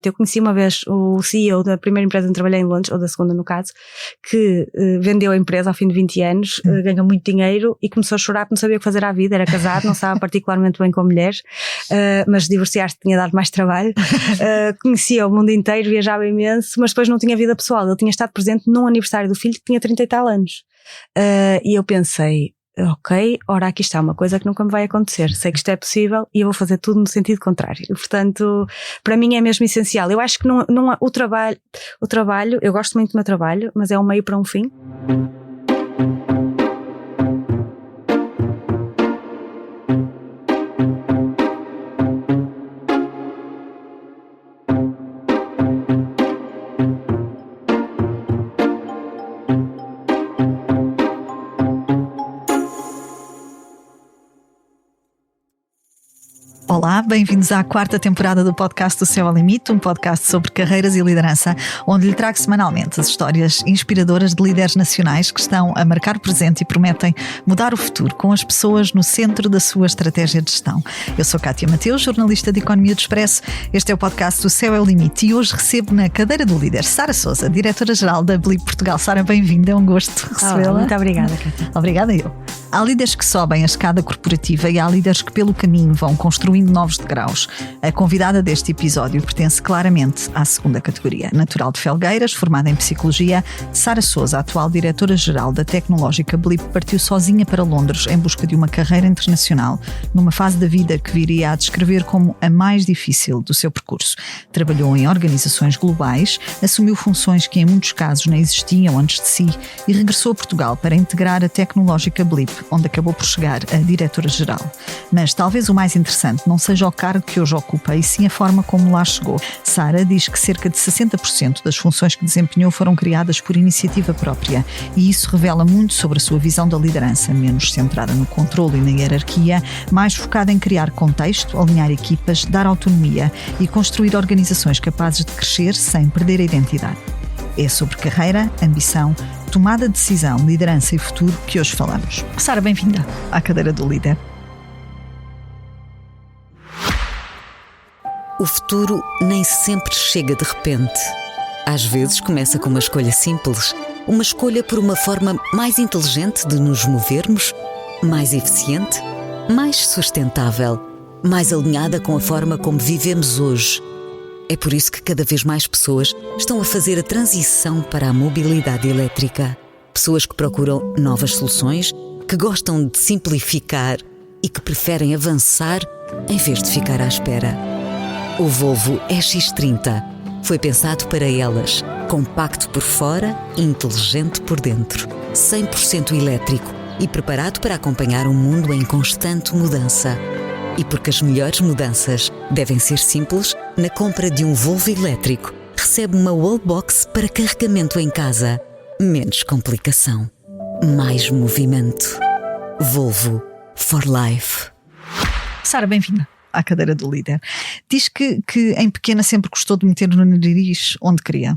Eu conheci uma vez o CEO da primeira empresa onde trabalhei em Londres, ou da segunda no caso, que vendeu a empresa ao fim de 20 anos, ganhou muito dinheiro e começou a chorar porque não sabia o que fazer à vida, era casado, não estava particularmente bem com mulheres, mas divorciar-se tinha dado mais trabalho, conhecia o mundo inteiro, viajava imenso, mas depois não tinha vida pessoal. Ele tinha estado presente num aniversário do filho que tinha 30 e tal anos. E eu pensei, ok, ora aqui está uma coisa que nunca me vai acontecer, sei que isto é possível e eu vou fazer tudo no sentido contrário. E, portanto, para mim é mesmo essencial. Eu acho que não o trabalho, eu gosto muito do meu trabalho, mas é um meio para um fim. Olá, bem-vindos à 4ª temporada do podcast do Céu ao Limite, um podcast sobre carreiras e liderança, onde lhe trago semanalmente as histórias inspiradoras de líderes nacionais que estão a marcar o presente e prometem mudar o futuro com as pessoas no centro da sua estratégia de gestão. Eu sou Cátia Mateus, jornalista de Economia do Expresso. Este é o podcast do Céu ao Limite e hoje recebo na cadeira do líder Sara Sousa, diretora-geral da Blip Portugal. Sara, bem-vinda, é um gosto recebê-la. Muito obrigada, Cátia. Obrigada eu. Há líderes que sobem a escada corporativa e há líderes que pelo caminho vão construindo novos degraus. A convidada deste episódio pertence claramente à segunda categoria. Natural de Felgueiras, formada em Psicologia, Sara Sousa, atual diretora-geral da tecnológica Blip, partiu sozinha para Londres em busca de uma carreira internacional, numa fase da vida que viria a descrever como a mais difícil do seu percurso. Trabalhou em organizações globais, assumiu funções que em muitos casos nem existiam antes de si e regressou a Portugal para integrar a tecnológica Blip, onde acabou por chegar a diretora-geral. Mas talvez o mais interessante não seja o cargo que hoje ocupa, e sim a forma como lá chegou. Sara diz que cerca de 60% das funções que desempenhou foram criadas por iniciativa própria, e isso revela muito sobre a sua visão da liderança, menos centrada no controle e na hierarquia, mais focada em criar contexto, alinhar equipas, dar autonomia e construir organizações capazes de crescer sem perder a identidade. É sobre carreira, ambição, tomada de decisão, liderança e futuro que hoje falamos. Sara, bem-vinda à cadeira do líder. O futuro nem sempre chega de repente. Às vezes começa com uma escolha simples, uma escolha por uma forma mais inteligente de nos movermos, mais eficiente, mais sustentável, mais alinhada com a forma como vivemos hoje. É por isso que cada vez mais pessoas estão a fazer a transição para a mobilidade elétrica. Pessoas que procuram novas soluções, que gostam de simplificar e que preferem avançar em vez de ficar à espera. O Volvo EX30 foi pensado para elas, compacto por fora e inteligente por dentro, 100% elétrico e preparado para acompanhar um mundo em constante mudança. E porque as melhores mudanças devem ser simples, na compra de um Volvo elétrico, recebe uma wallbox para carregamento em casa. Menos complicação, mais movimento. Volvo for Life. Sara, bem-vinda à cadeira do líder. Diz que em pequena sempre gostou de meter no nariz onde queria.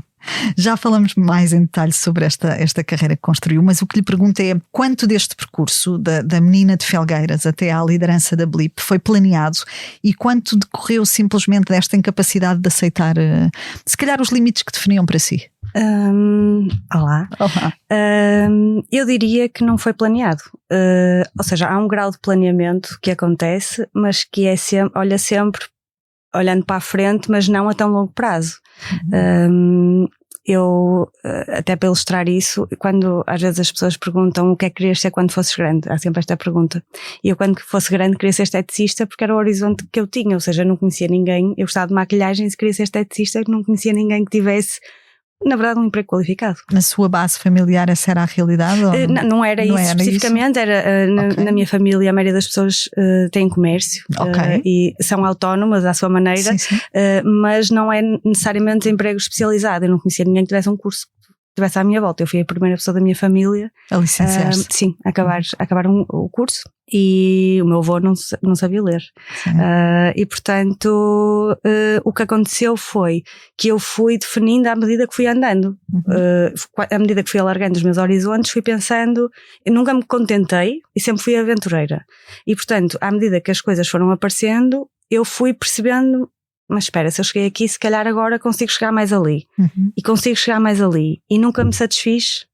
Já falamos mais em detalhe sobre esta carreira que construiu, mas o que lhe pergunto é quanto deste percurso da menina de Felgueiras até à liderança da Blip foi planeado e quanto decorreu simplesmente desta incapacidade de aceitar se calhar os limites que definiam para si? Olá. Eu diria que não foi planeado. Ou seja, há um grau de planeamento que acontece, mas que é sempre olhando para a frente, mas não a tão longo prazo. Eu, até para ilustrar isso, quando às vezes as pessoas perguntam o que é que querias ser quando fosses grande, há sempre esta pergunta. E eu, quando fosse grande, queria ser esteticista porque era o horizonte que eu tinha, ou seja, não conhecia ninguém. Eu gostava de maquilhagem, se queria ser esteticista, não conhecia ninguém que tivesse, na verdade, um emprego qualificado. Na sua base familiar essa era a realidade? Ou não era isso especificamente, era na minha família a maioria das pessoas tem comércio e são autónomas à sua maneira, sim. Mas não é necessariamente emprego especializado. Eu não conhecia ninguém que tivesse um curso que tivesse à minha volta. Eu fui a primeira pessoa da minha família a licenciar-se. Sim, a acabar o curso. E o meu avô não sabia ler. E portanto o que aconteceu foi que eu fui definindo à medida que fui andando. À medida que fui alargando os meus horizontes, fui pensando, eu nunca me contentei e sempre fui aventureira. E portanto, à medida que as coisas foram aparecendo, eu fui percebendo mas espera, se eu cheguei aqui, se calhar agora consigo chegar mais ali. Uhum. E consigo chegar mais ali. E nunca me satisfiz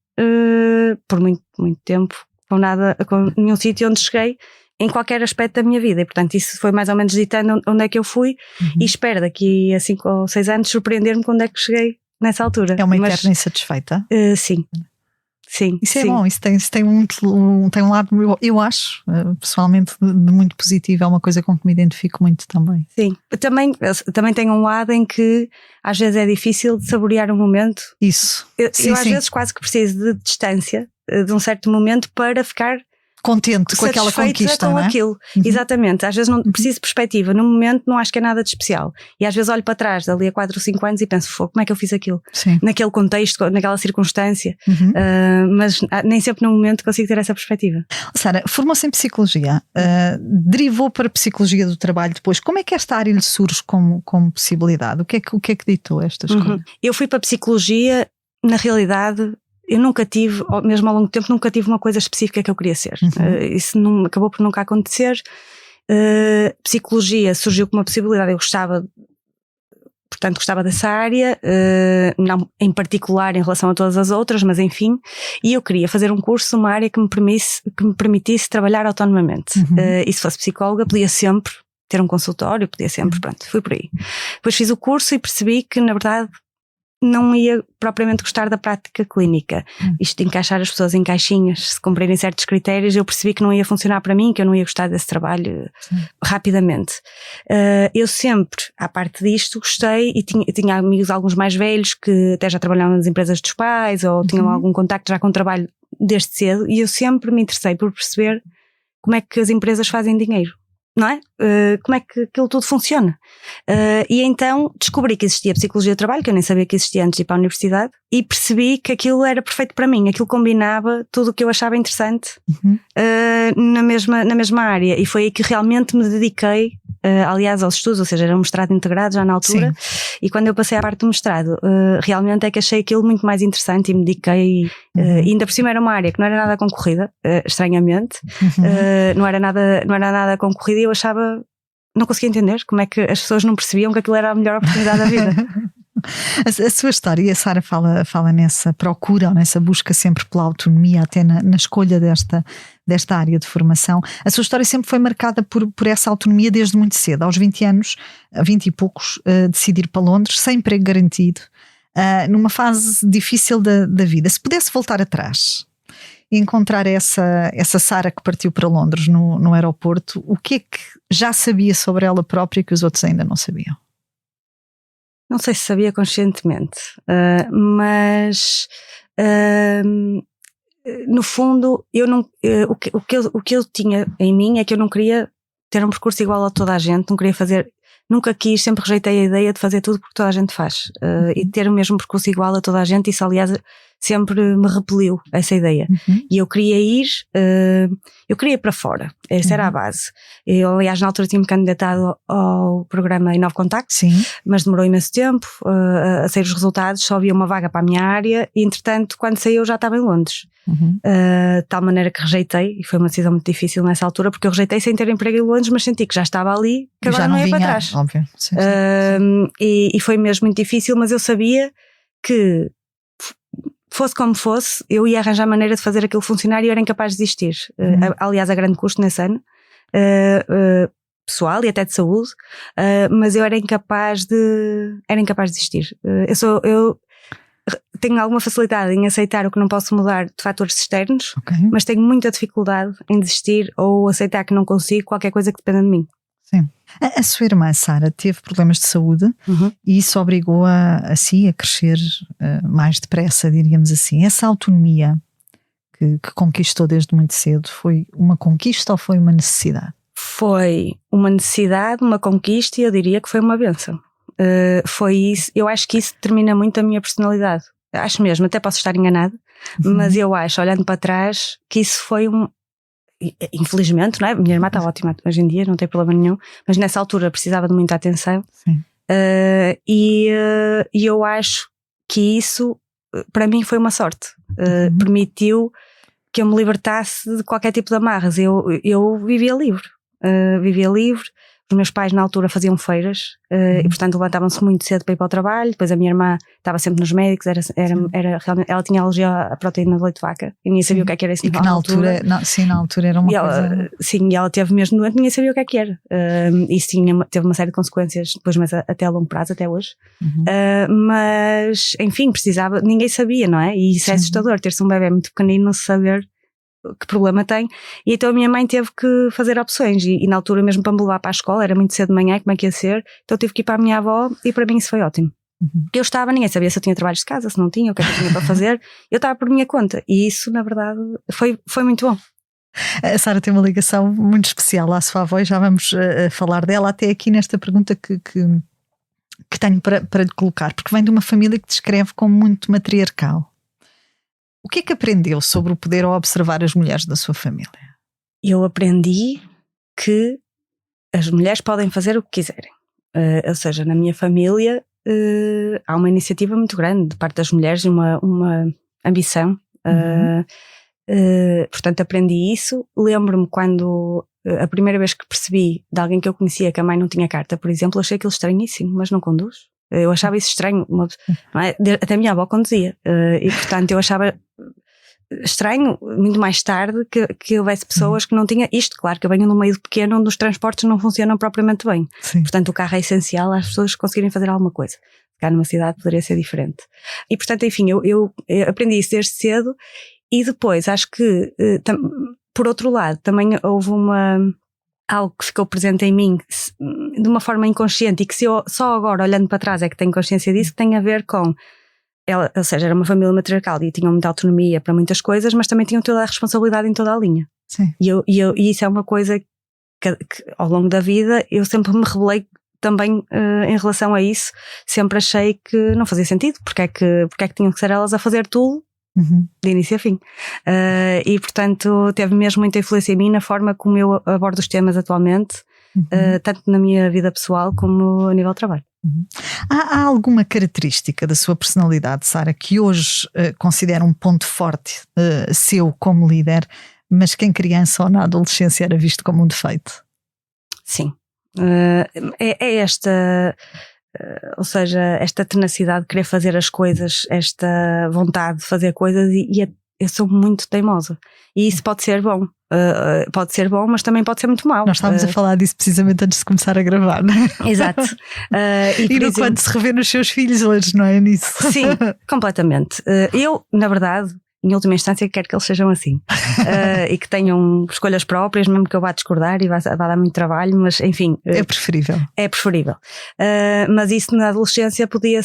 por muito, muito tempo com nenhum sítio onde cheguei em qualquer aspecto da minha vida. E portanto isso foi mais ou menos ditando onde é que eu fui. E espero daqui a 5 ou 6 anos surpreender-me quando é que cheguei nessa altura. É uma eterna insatisfeita? Sim. Sim, isso é sim. bom, isso tem um lado, eu acho, pessoalmente, de muito positivo, é uma coisa com que me identifico muito também. Sim, também tem um lado em que às vezes é difícil de saborear um momento. Isso. Eu às vezes quase que preciso de distância, de um certo momento, para ficar contente com aquela conquista, com não é? aquilo. Exatamente, às vezes não preciso de perspectiva, no momento não acho que é nada de especial, e às vezes olho para trás dali a 4 ou 5 anos e penso, como é que eu fiz aquilo? Sim. Naquele contexto, naquela circunstância, mas nem sempre no momento consigo ter essa perspectiva. Sara, formou-se em Psicologia, derivou para a Psicologia do Trabalho depois. Como é que esta área lhe surge como possibilidade? O que é que ditou esta escolha? Eu fui para a Psicologia, na realidade eu nunca tive, mesmo ao longo do tempo, nunca tive uma coisa específica que eu queria ser. Isso acabou por nunca acontecer. Psicologia surgiu como uma possibilidade, eu gostava dessa área, não em particular em relação a todas as outras, mas enfim, e eu queria fazer um curso numa área que me permitisse trabalhar autonomamente. E se fosse psicóloga, podia sempre ter um consultório, podia sempre, pronto, fui por aí. Depois fiz o curso e percebi que, na verdade, não ia propriamente gostar da prática clínica. Isto de encaixar as pessoas em caixinhas, se cumprirem certos critérios, eu percebi que não ia funcionar para mim, que eu não ia gostar desse trabalho rapidamente. Eu sempre, à parte disto, gostei e tinha amigos, alguns mais velhos, que até já trabalhavam nas empresas dos pais ou tinham algum contacto já com o trabalho desde cedo, e eu sempre me interessei por perceber como é que as empresas fazem dinheiro. Não é? Como é que aquilo tudo funciona? E então descobri que existia Psicologia do Trabalho, que eu nem sabia que existia antes de ir para a universidade, e percebi que aquilo era perfeito para mim, aquilo combinava tudo o que eu achava interessante na mesma área, e foi aí que realmente me dediquei, aliás, aos estudos, ou seja, era um mestrado integrado já na altura. Sim. E quando eu passei à parte do mestrado, realmente é que achei aquilo muito mais interessante e me dediquei, e ainda por cima era uma área que não era nada concorrida, estranhamente, não era nada concorrida, e eu achava, não conseguia entender como é que as pessoas não percebiam que aquilo era a melhor oportunidade da vida. A sua história, e a Sara fala nessa procura, ou nessa busca sempre pela autonomia, até na escolha desta área de formação. A sua história sempre foi marcada por essa autonomia desde muito cedo. Aos 20 anos, 20 e poucos, decidir para Londres, sem emprego garantido, numa fase difícil da vida. Se pudesse voltar atrás e encontrar essa Sara que partiu para Londres no aeroporto, o que é que já sabia sobre ela própria que os outros ainda não sabiam? Não sei se sabia conscientemente, mas no fundo o que eu tinha em mim é que eu não queria ter um percurso igual a toda a gente, não queria fazer, nunca quis, sempre rejeitei a ideia de fazer tudo porque toda a gente faz, e ter o mesmo percurso igual a toda a gente. Isso, aliás, sempre me repeliu, essa ideia. E eu queria ir para fora, essa era a base. Eu, aliás, na altura tinha-me candidatado ao programa Inove Contacto, mas demorou imenso tempo a sair os resultados, só havia uma vaga para a minha área, e entretanto, quando saí, eu já estava em Londres. De tal maneira que rejeitei, e foi uma decisão muito difícil nessa altura, porque eu rejeitei sem ter emprego em Londres, mas senti que já estava ali, que agora não ia para trás. Óbvio. Sim. E foi mesmo muito difícil, mas eu sabia que, fosse como fosse, eu ia arranjar maneira de fazer aquilo funcionar, e eu era incapaz de desistir. Aliás, a grande custo nesse ano, pessoal e até de saúde, mas eu era incapaz de desistir. Eu tenho alguma facilidade em aceitar o que não posso mudar de fatores externos, mas tenho muita dificuldade em desistir ou aceitar que não consigo qualquer coisa que dependa de mim. Sim. A sua irmã, Sara, teve problemas de saúde e isso obrigou a crescer mais depressa, diríamos assim. Essa autonomia que conquistou desde muito cedo, foi uma conquista ou foi uma necessidade? Foi uma necessidade, uma conquista, e eu diria que foi uma bênção. Foi isso. Eu acho que isso determina muito a minha personalidade. Acho mesmo, até posso estar enganada, mas eu acho, olhando para trás, que isso foi infelizmente, não é? Minha irmã está ótima hoje em dia, não tem problema nenhum, mas nessa altura precisava de muita atenção. E eu acho que isso, para mim, foi uma sorte. Permitiu que eu me libertasse de qualquer tipo de amarras. Eu vivia livre. Os meus pais na altura faziam feiras e portanto levantavam-se muito cedo para ir para o trabalho. Depois a minha irmã estava sempre nos médicos, era realmente, ela tinha alergia à proteína de leite de vaca e nem sabia o que era isso. E que na altura era uma coisa... Sim, e ela teve mesmo doente, ninguém sabia o que era. Isso teve uma série de consequências depois, mas até a longo prazo, até hoje. Mas, enfim, precisava, ninguém sabia, não é? E isso é assustador, ter-se um bebê muito pequenino, não saber que problema tem, e então a minha mãe teve que fazer opções e na altura mesmo para me levar para a escola, era muito cedo de manhã, como é que ia ser, então tive que ir para a minha avó e para mim isso foi ótimo. Eu estava, ninguém sabia se eu tinha trabalhos de casa, se não tinha, o que é que eu tinha para fazer, eu estava por minha conta e isso na verdade foi muito bom. A Sara tem uma ligação muito especial à sua avó e já vamos falar dela até aqui nesta pergunta que tenho para lhe colocar, porque vem de uma família que descreve como muito matriarcal. O que é que aprendeu sobre o poder ao observar as mulheres da sua família? Eu aprendi que as mulheres podem fazer o que quiserem. Ou seja, na minha família há uma iniciativa muito grande de parte das mulheres e uma ambição. Portanto, aprendi isso. Lembro-me quando a primeira vez que percebi de alguém que eu conhecia que a mãe não tinha carta, por exemplo, achei aquilo estranhíssimo, mas não conduz. Eu achava isso estranho, não é? Até a minha avó conduzia e portanto eu achava estranho muito mais tarde que houvesse pessoas que não tinham isto. Claro que eu venho num meio pequeno onde os transportes não funcionam propriamente bem. Sim. Portanto o carro é essencial às pessoas conseguirem fazer alguma coisa. Cá numa cidade poderia ser diferente e portanto enfim eu aprendi isso desde cedo e depois acho que por outro lado também houve algo que ficou presente em mim de uma forma inconsciente e que se eu só agora olhando para trás é que tenho consciência disso, que tem a ver com ela, ou seja, era uma família matriarcal e tinham muita autonomia para muitas coisas, mas também tinham toda a responsabilidade em toda a linha. Sim. E isso é uma coisa que ao longo da vida eu sempre me rebelei também em relação a isso, sempre achei que não fazia sentido, porque é que tinham que ser elas a fazer tudo de início a fim. E portanto teve mesmo muita influência em mim na forma como eu abordo os temas atualmente, tanto na minha vida pessoal como a nível de trabalho. Há alguma característica da sua personalidade, Sara, que hoje considera um ponto forte seu como líder, mas que em criança ou na adolescência era visto como um defeito? Sim. É esta... ou seja, esta tenacidade de querer fazer as coisas, esta vontade de fazer coisas e eu sou muito teimosa e isso pode ser bom, mas também pode ser muito mau. Nós estávamos a falar disso precisamente antes de começar a gravar, não é? Exato. E no quanto se revê nos seus filhos hoje, não é nisso? Sim, completamente. Eu, na verdade, em última instância quero que eles sejam assim e que tenham escolhas próprias, mesmo que eu vá discordar e vá dar muito trabalho, mas enfim. É preferível. É preferível. Mas isso na adolescência podia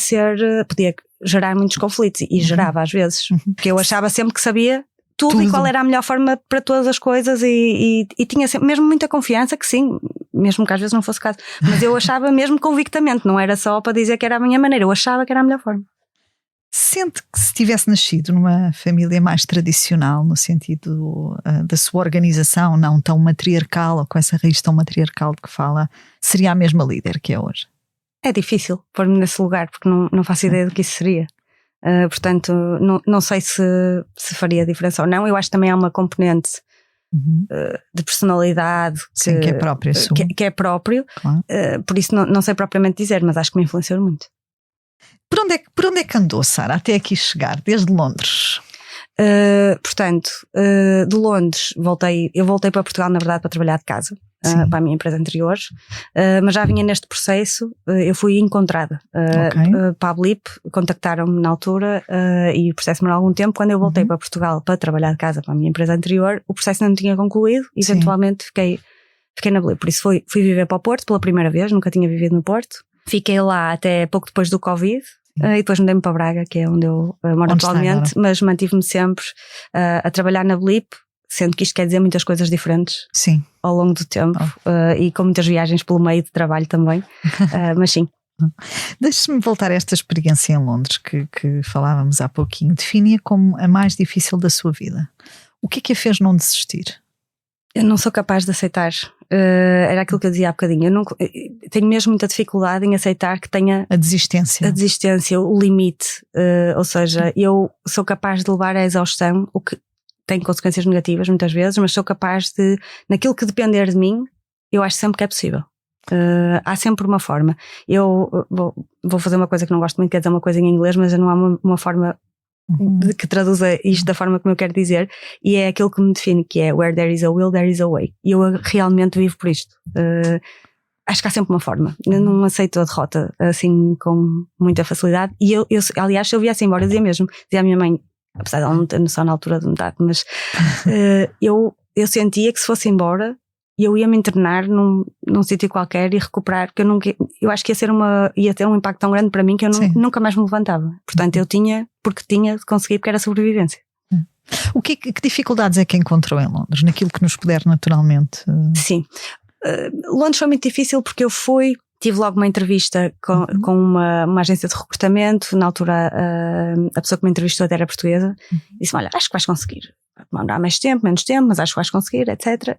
gerar muitos conflitos e gerava às vezes, porque eu achava sempre que sabia tudo e qual era a melhor forma para todas as coisas e tinha sempre, mesmo muita confiança que sim, mesmo que às vezes não fosse o caso, mas eu achava mesmo convictamente, não era só para dizer que era a minha maneira, eu achava que era a melhor forma. Sente que se tivesse nascido numa família mais tradicional, no sentido da sua organização, não tão matriarcal, ou com essa raiz tão matriarcal de que fala, seria a mesma líder que é hoje? É difícil pôr-me nesse lugar, porque não faço ideia do que isso seria. Portanto, não sei se faria diferença ou não. Eu acho que também há uma componente de personalidade sim, que é própria sua. Que é próprio, claro. Por isso não sei propriamente dizer, mas acho que me influenciou muito. Por onde é que andou, Sara, até aqui chegar, desde Londres? Portanto, de Londres eu voltei para Portugal, na verdade, para trabalhar de casa, para a minha empresa anterior, mas já vinha neste processo, eu fui encontrada para a Blip, contactaram-me na altura e o processo demorou algum tempo. Quando eu voltei para Portugal para trabalhar de casa para a minha empresa anterior, o processo não tinha concluído e eventualmente fiquei na Blip, por isso fui viver para o Porto pela primeira vez, nunca tinha vivido no Porto, fiquei lá até pouco depois do Covid. E depois mudei-me para Braga, que é onde eu moro atualmente, mas mantive-me sempre a trabalhar na Blip, sendo que isto quer dizer muitas coisas diferentes ao longo do tempo e com muitas viagens pelo meio de trabalho também, mas sim. Deixe-me voltar a esta experiência em Londres que falávamos há pouquinho. Define-a como a mais difícil da sua vida. O que é que a fez não desistir? Eu não sou capaz de aceitar. Era aquilo que eu dizia há bocadinho. Eu tenho mesmo muita dificuldade em aceitar que tenha a desistência, o limite. Ou seja, eu sou capaz de levar à exaustão, o que tem consequências negativas muitas vezes, mas sou capaz de, naquilo que depender de mim, eu acho sempre que é possível. Há sempre uma forma. Eu vou fazer uma coisa que não gosto muito, quer dizer uma coisa em inglês, mas não há uma forma que traduza isto da forma como eu quero dizer, e é aquilo que me define, que é where there is a will, there is a way. E eu realmente vivo por isto. Acho que há sempre uma forma. Eu não aceito a derrota assim com muita facilidade. E eu aliás, se eu viesse embora, dizia mesmo, dizia à minha mãe, apesar de ela não ter noção na altura de metade, mas eu sentia que se fosse embora eu ia me internar num sítio qualquer e recuperar, porque eu acho que ia ter um impacto tão grande para mim que eu nunca mais me levantava. Portanto, eu tinha de conseguir, porque era sobrevivência. Que dificuldades é que encontrou em Londres, naquilo que nos puder naturalmente? Sim, Londres foi muito difícil porque eu tive logo uma entrevista com uma agência de recrutamento. Na altura a pessoa que me entrevistou era portuguesa. Disse-me, olha, acho que vais conseguir, vai demorar mais tempo, menos tempo, mas acho que vais conseguir, etc.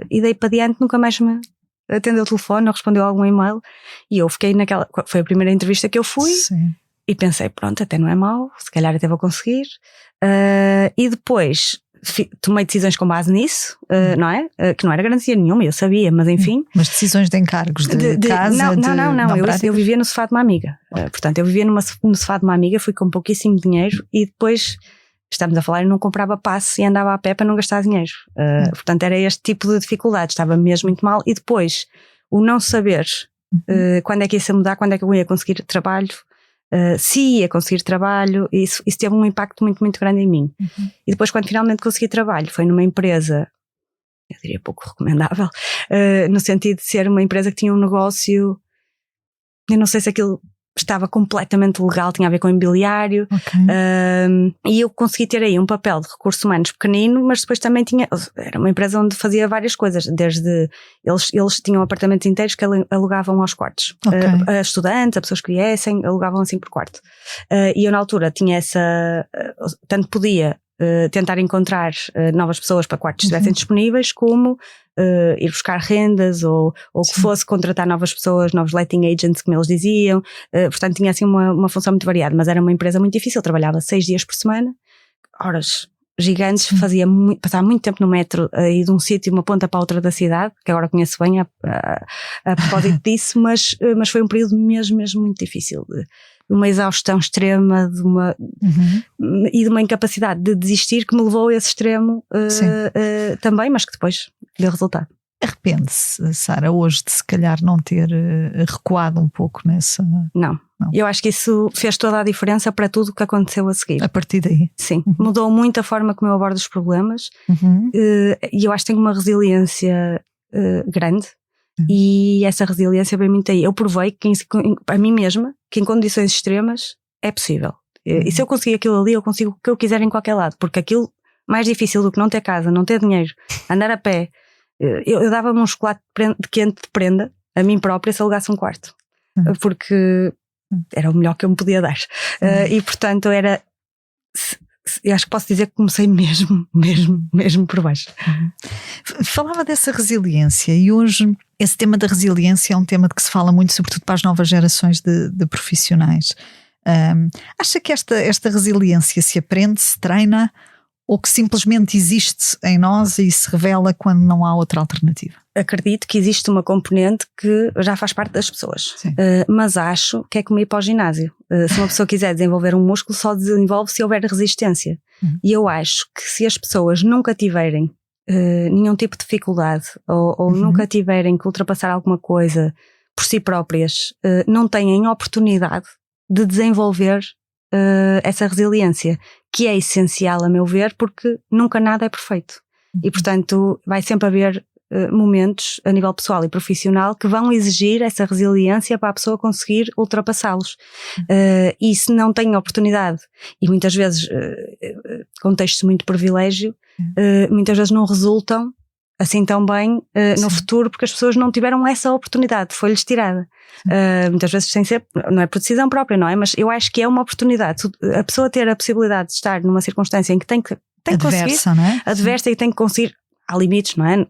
E daí para diante nunca mais me atendeu o telefone ou respondeu a algum e-mail, e eu fiquei foi a primeira entrevista que eu fui. Sim. E pensei, pronto, até não é mau, se calhar até vou conseguir, e depois tomei decisões com base nisso, não é? Que não era garantia nenhuma, eu sabia, mas enfim. Mas decisões de encargos de casa? Não, eu vivia no sofá de uma amiga. Portanto, eu vivia no sofá de uma amiga, fui com pouquíssimo dinheiro, e depois, estamos a falar, eu não comprava passe e andava a pé para não gastar dinheiro. Portanto, era este tipo de dificuldade, estava mesmo muito mal. E depois, o não saber quando é que ia se mudar, quando é que eu ia conseguir trabalho, se ia conseguir trabalho, isso teve um impacto muito, muito grande em mim. E depois, quando finalmente consegui trabalho, foi numa empresa, eu diria pouco recomendável, no sentido de ser uma empresa que tinha um negócio, eu não sei se aquilo estava completamente legal, tinha a ver com imobiliário, e eu consegui ter aí um papel de recursos humanos pequenino, mas depois também era uma empresa onde fazia várias coisas, desde eles tinham apartamentos inteiros que alugavam aos quartos, a estudantes, a pessoas que viessem, alugavam assim por quarto, e eu na altura tinha tanto podia tentar encontrar novas pessoas para quartos que estivessem disponíveis, como ir buscar rendas ou que fosse contratar novas pessoas, novos letting agents, como eles diziam. Portanto, tinha assim uma função muito variada, mas era uma empresa muito difícil. Trabalhava 6 dias por semana, horas gigantes, passava muito tempo no metro, ir de um sítio, uma ponta para a outra da cidade, que agora conheço bem a propósito disso, mas foi um período mesmo muito difícil, de uma exaustão extrema, e de uma incapacidade de desistir que me levou a esse extremo também, mas que depois deu resultado. Arrepende-se, Sara, hoje de se calhar não ter recuado um pouco nessa... Não. Eu acho que isso fez toda a diferença para tudo o que aconteceu a seguir. A partir daí? Sim. Mudou muito a forma como eu abordo os problemas, e eu acho que tenho uma resiliência grande, e essa resiliência vem muito aí. Eu provei a mim mesma que em condições extremas é possível. E se eu conseguir aquilo ali, eu consigo o que eu quiser em qualquer lado, porque aquilo mais difícil do que não ter casa, não ter dinheiro, andar a pé. Eu dava-me um chocolate quente de prenda a mim própria se alugasse um quarto, porque era o melhor que eu me podia dar. E portanto eu acho que posso dizer que comecei mesmo por baixo. Falava dessa resiliência, e hoje esse tema da resiliência é um tema de que se fala muito, sobretudo para as novas gerações de profissionais. Acha que esta resiliência se aprende, se treina, ou que simplesmente existe em nós e se revela quando não há outra alternativa? Acredito que existe uma componente que já faz parte das pessoas, mas acho que é como ir para o ginásio. Se uma pessoa quiser desenvolver um músculo, só desenvolve se houver resistência. E eu acho que se as pessoas nunca tiverem nenhum tipo de dificuldade, ou nunca tiverem que ultrapassar alguma coisa por si próprias, não têm oportunidade de desenvolver essa resiliência, que é essencial a meu ver, porque nunca nada é perfeito. E portanto vai sempre haver momentos a nível pessoal e profissional que vão exigir essa resiliência para a pessoa conseguir ultrapassá-los. E se não tem oportunidade, e muitas vezes contextos de muito privilégio, muitas vezes não resultam assim tão bem no futuro, porque as pessoas não tiveram essa oportunidade, foi-lhes tirada. Muitas vezes sem ser, não é por decisão própria, não é? Mas eu acho que é uma oportunidade. A pessoa ter a possibilidade de estar numa circunstância em que tem que conseguir, não é? adversa, e tem que conseguir. Há limites, não é?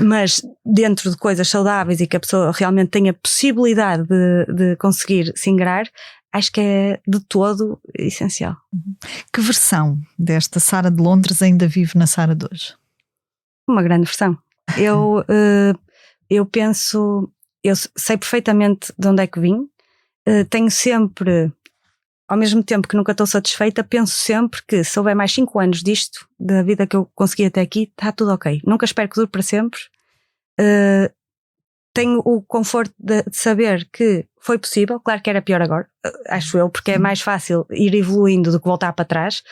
Mas dentro de coisas saudáveis e que a pessoa realmente tenha a possibilidade de conseguir se ingrar, acho que é de todo essencial. Que versão desta Sara de Londres ainda vive na Sara de hoje? Uma grande versão. Eu eu sei perfeitamente de onde é que vim, tenho sempre, ao mesmo tempo que nunca estou satisfeita, penso sempre que se houver mais 5 anos disto, da vida que eu consegui até aqui, está tudo ok. Nunca espero que dure para sempre. Tenho o conforto de saber que foi possível. Claro que era pior agora, acho eu, porque é mais fácil ir evoluindo do que voltar para trás.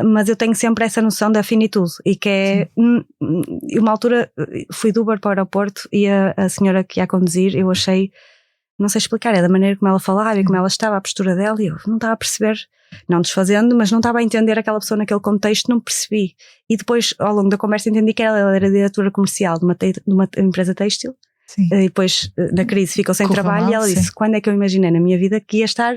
Mas eu tenho sempre essa noção da finitude e que é uma altura fui de Uber para o aeroporto e a senhora que ia conduzir, eu achei, não sei explicar, é da maneira como ela falava e como ela estava, a postura dela, e eu não estava a perceber, não desfazendo, mas não estava a entender aquela pessoa naquele contexto, não percebi. E depois, ao longo da conversa, entendi que ela era diretora comercial de uma empresa têxtil. Sim. E depois, na crise, ficou sem trabalho e ela disse, quando é que eu imaginei na minha vida que ia estar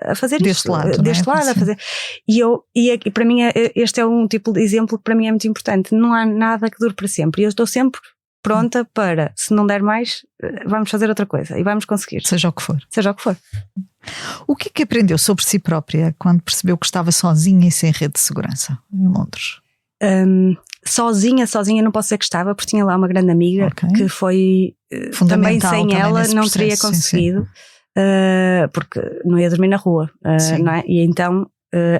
a fazer deste lado, deste lado, a fazer. E para mim, este é um tipo de exemplo que para mim é muito importante. Não há nada que dure para sempre. E eu estou sempre pronta para, se não der mais, vamos fazer outra coisa e vamos conseguir. Seja o que for. Seja o que for. O que é que aprendeu sobre si própria quando percebeu que estava sozinha e sem rede de segurança em Londres? Sozinha não posso dizer que estava, porque tinha lá uma grande amiga que foi também sem ela não teria conseguido, porque não ia dormir na rua, não é? E então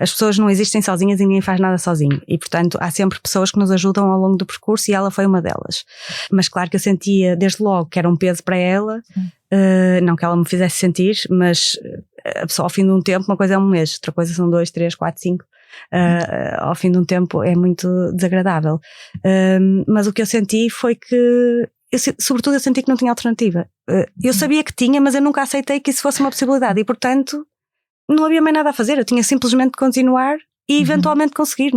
as pessoas não existem sozinhas e ninguém faz nada sozinho, e portanto há sempre pessoas que nos ajudam ao longo do percurso e ela foi uma delas. Mas claro que eu sentia desde logo que era um peso para ela, não que ela me fizesse sentir, mas a pessoa ao fim de um tempo, uma coisa é um mês, outra coisa são 2, 3, 4, 5. Ao fim de um tempo é muito desagradável, mas o que eu senti foi que sobretudo eu senti que não tinha alternativa. Eu sabia que tinha, mas eu nunca aceitei que isso fosse uma possibilidade e portanto não havia mais nada a fazer, eu tinha simplesmente de continuar e eventualmente conseguir.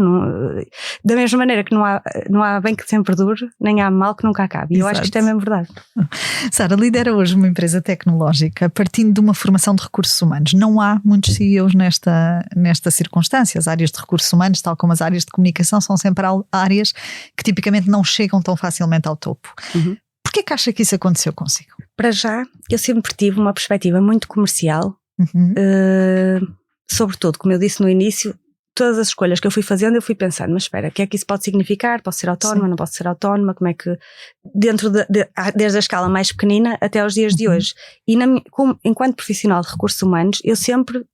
Da mesma maneira que não há bem que sempre dure, nem há mal que nunca acabe. E eu acho que isto é mesmo verdade. Sara, lidera hoje uma empresa tecnológica partindo de uma formação de recursos humanos. Não há muitos CEOs nesta circunstância. As áreas de recursos humanos, tal como as áreas de comunicação, são sempre áreas que tipicamente não chegam tão facilmente ao topo. Porquê que acha que isso aconteceu consigo? Para já, eu sempre tive uma perspectiva muito comercial. Sobretudo, como eu disse no início, todas as escolhas que eu fui fazendo, eu fui pensando, mas espera, o que é que isso pode significar? Posso ser autónoma, não posso ser autónoma? Como é que, desde a escala mais pequenina até aos dias de hoje. E enquanto profissional de recursos humanos, eu sempre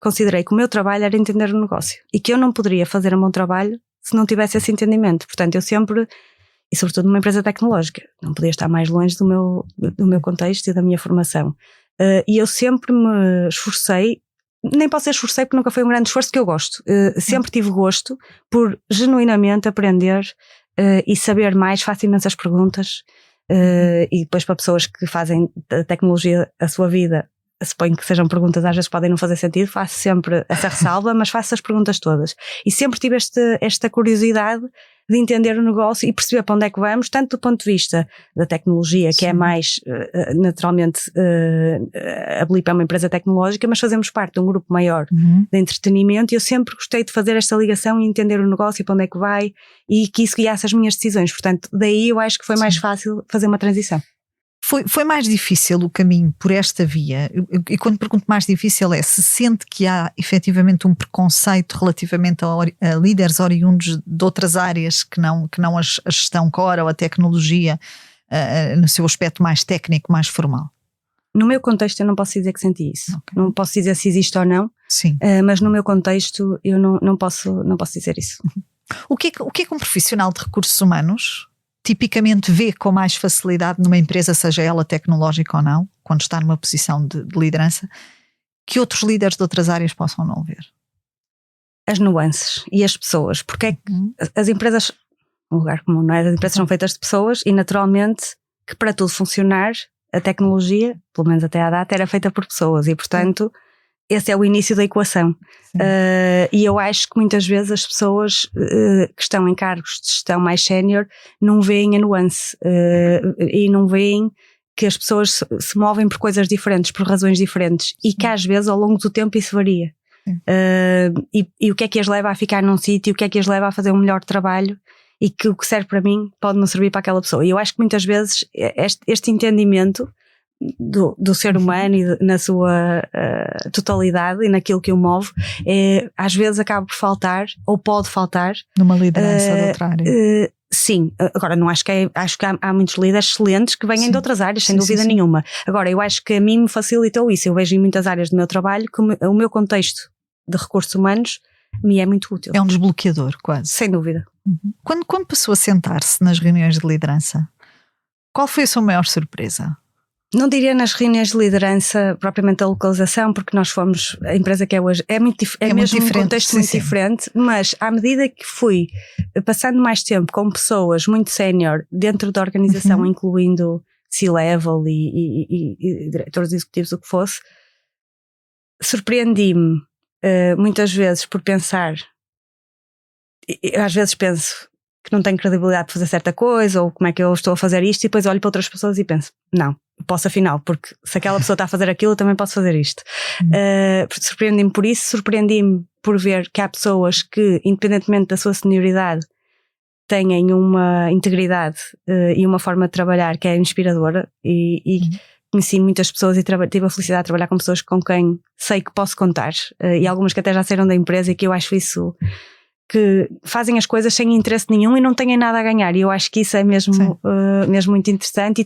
considerei que o meu trabalho era entender o negócio e que eu não poderia fazer um bom trabalho se não tivesse esse entendimento. Portanto, eu sempre, e sobretudo numa empresa tecnológica, não podia estar mais longe do meu contexto e da minha formação. E eu sempre me esforcei, nem posso dizer esforcei porque nunca foi um grande esforço, que eu gosto. Sempre tive gosto por genuinamente aprender e saber mais, faço imensas perguntas e depois para pessoas que fazem da tecnologia a sua vida, suponho que sejam perguntas, às vezes podem não fazer sentido, faço sempre essa ressalva, mas faço as perguntas todas. E sempre tive esta curiosidade de entender o negócio e perceber para onde é que vamos, tanto do ponto de vista da tecnologia, que é mais, naturalmente, a Blip é uma empresa tecnológica, mas fazemos parte de um grupo maior de entretenimento e eu sempre gostei de fazer esta ligação e entender o negócio e para onde é que vai e que isso guiasse as minhas decisões. Portanto, daí eu acho que foi mais fácil fazer uma transição. Foi mais difícil o caminho por esta via? E quando pergunto mais difícil é se sente que há efetivamente um preconceito relativamente a líderes oriundos de outras áreas que não a gestão core ou a tecnologia no seu aspecto mais técnico, mais formal? No meu contexto eu não posso dizer que senti isso. Okay. Não posso dizer se existe ou não. Sim. Mas no meu contexto eu não posso dizer isso. O que é que um profissional de recursos humanos tipicamente vê com mais facilidade numa empresa, seja ela tecnológica ou não, quando está numa posição de liderança, que outros líderes de outras áreas possam não ver? As nuances e as pessoas. Porque é que as empresas, um lugar comum, não é? As empresas são feitas de pessoas e naturalmente que para tudo funcionar, a tecnologia, pelo menos até à data, era feita por pessoas e portanto esse é o início da equação. E eu acho que muitas vezes as pessoas que estão em cargos de gestão mais sénior não veem a nuance e não veem que as pessoas se movem por coisas diferentes, por razões diferentes e que às vezes ao longo do tempo isso varia. E o que é que as leva a ficar num sítio, o que é que as leva a fazer um melhor trabalho e que o que serve para mim pode não servir para aquela pessoa. E eu acho que muitas vezes este entendimento do ser humano e na sua totalidade e naquilo que o move às vezes acaba por faltar ou pode faltar numa liderança de outra área. Sim, agora não acho que acho que há muitos líderes excelentes que vêm de outras áreas, sem dúvida nenhuma. Agora, eu acho que a mim me facilitou isso. Eu vejo em muitas áreas do meu trabalho que o meu contexto de recursos humanos me é muito útil. É um desbloqueador, quase. Sem dúvida. Quando passou a sentar-se nas reuniões de liderança, qual foi a sua maior surpresa? Não diria nas reuniões de liderança propriamente a localização, porque nós fomos, a empresa que é hoje, é mesmo um contexto muito diferente, mas à medida que fui passando mais tempo com pessoas muito sénior dentro da organização, incluindo C-level e diretores executivos, o que fosse, surpreendi-me muitas vezes por pensar, às vezes penso que não tenho credibilidade de fazer certa coisa, ou como é que eu estou a fazer isto, e depois olho para outras pessoas e penso, não, posso afinal, porque se aquela pessoa está a fazer aquilo, eu também posso fazer isto. Surpreendi-me por isso, surpreendi-me por ver que há pessoas que, independentemente da sua senioridade, têm uma integridade e uma forma de trabalhar que é inspiradora, e conheci muitas pessoas e tive a felicidade de trabalhar com pessoas com quem sei que posso contar, e algumas que até já saíram da empresa, e que eu acho isso, que fazem as coisas sem interesse nenhum e não têm nada a ganhar, e eu acho que isso é mesmo muito interessante,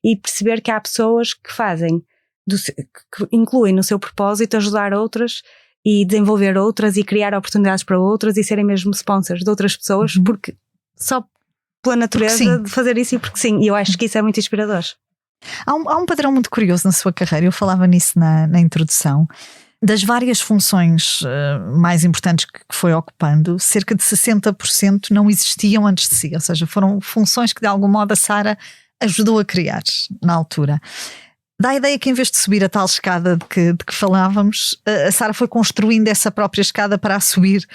e perceber que há pessoas que fazem, que incluem no seu propósito ajudar outras e desenvolver outras e criar oportunidades para outras e serem mesmo sponsors de outras pessoas, porque só pela natureza de fazer isso, e porque sim, e eu acho que isso é muito inspirador. Há um padrão muito curioso na sua carreira, eu falava nisso na introdução. Das várias funções mais importantes que foi ocupando, cerca de 60% não existiam antes de si, ou seja, foram funções que de algum modo a Sara ajudou a criar na altura. Dá a ideia que em vez de subir a tal escada de que falávamos, a Sara foi construindo essa própria escada para a subir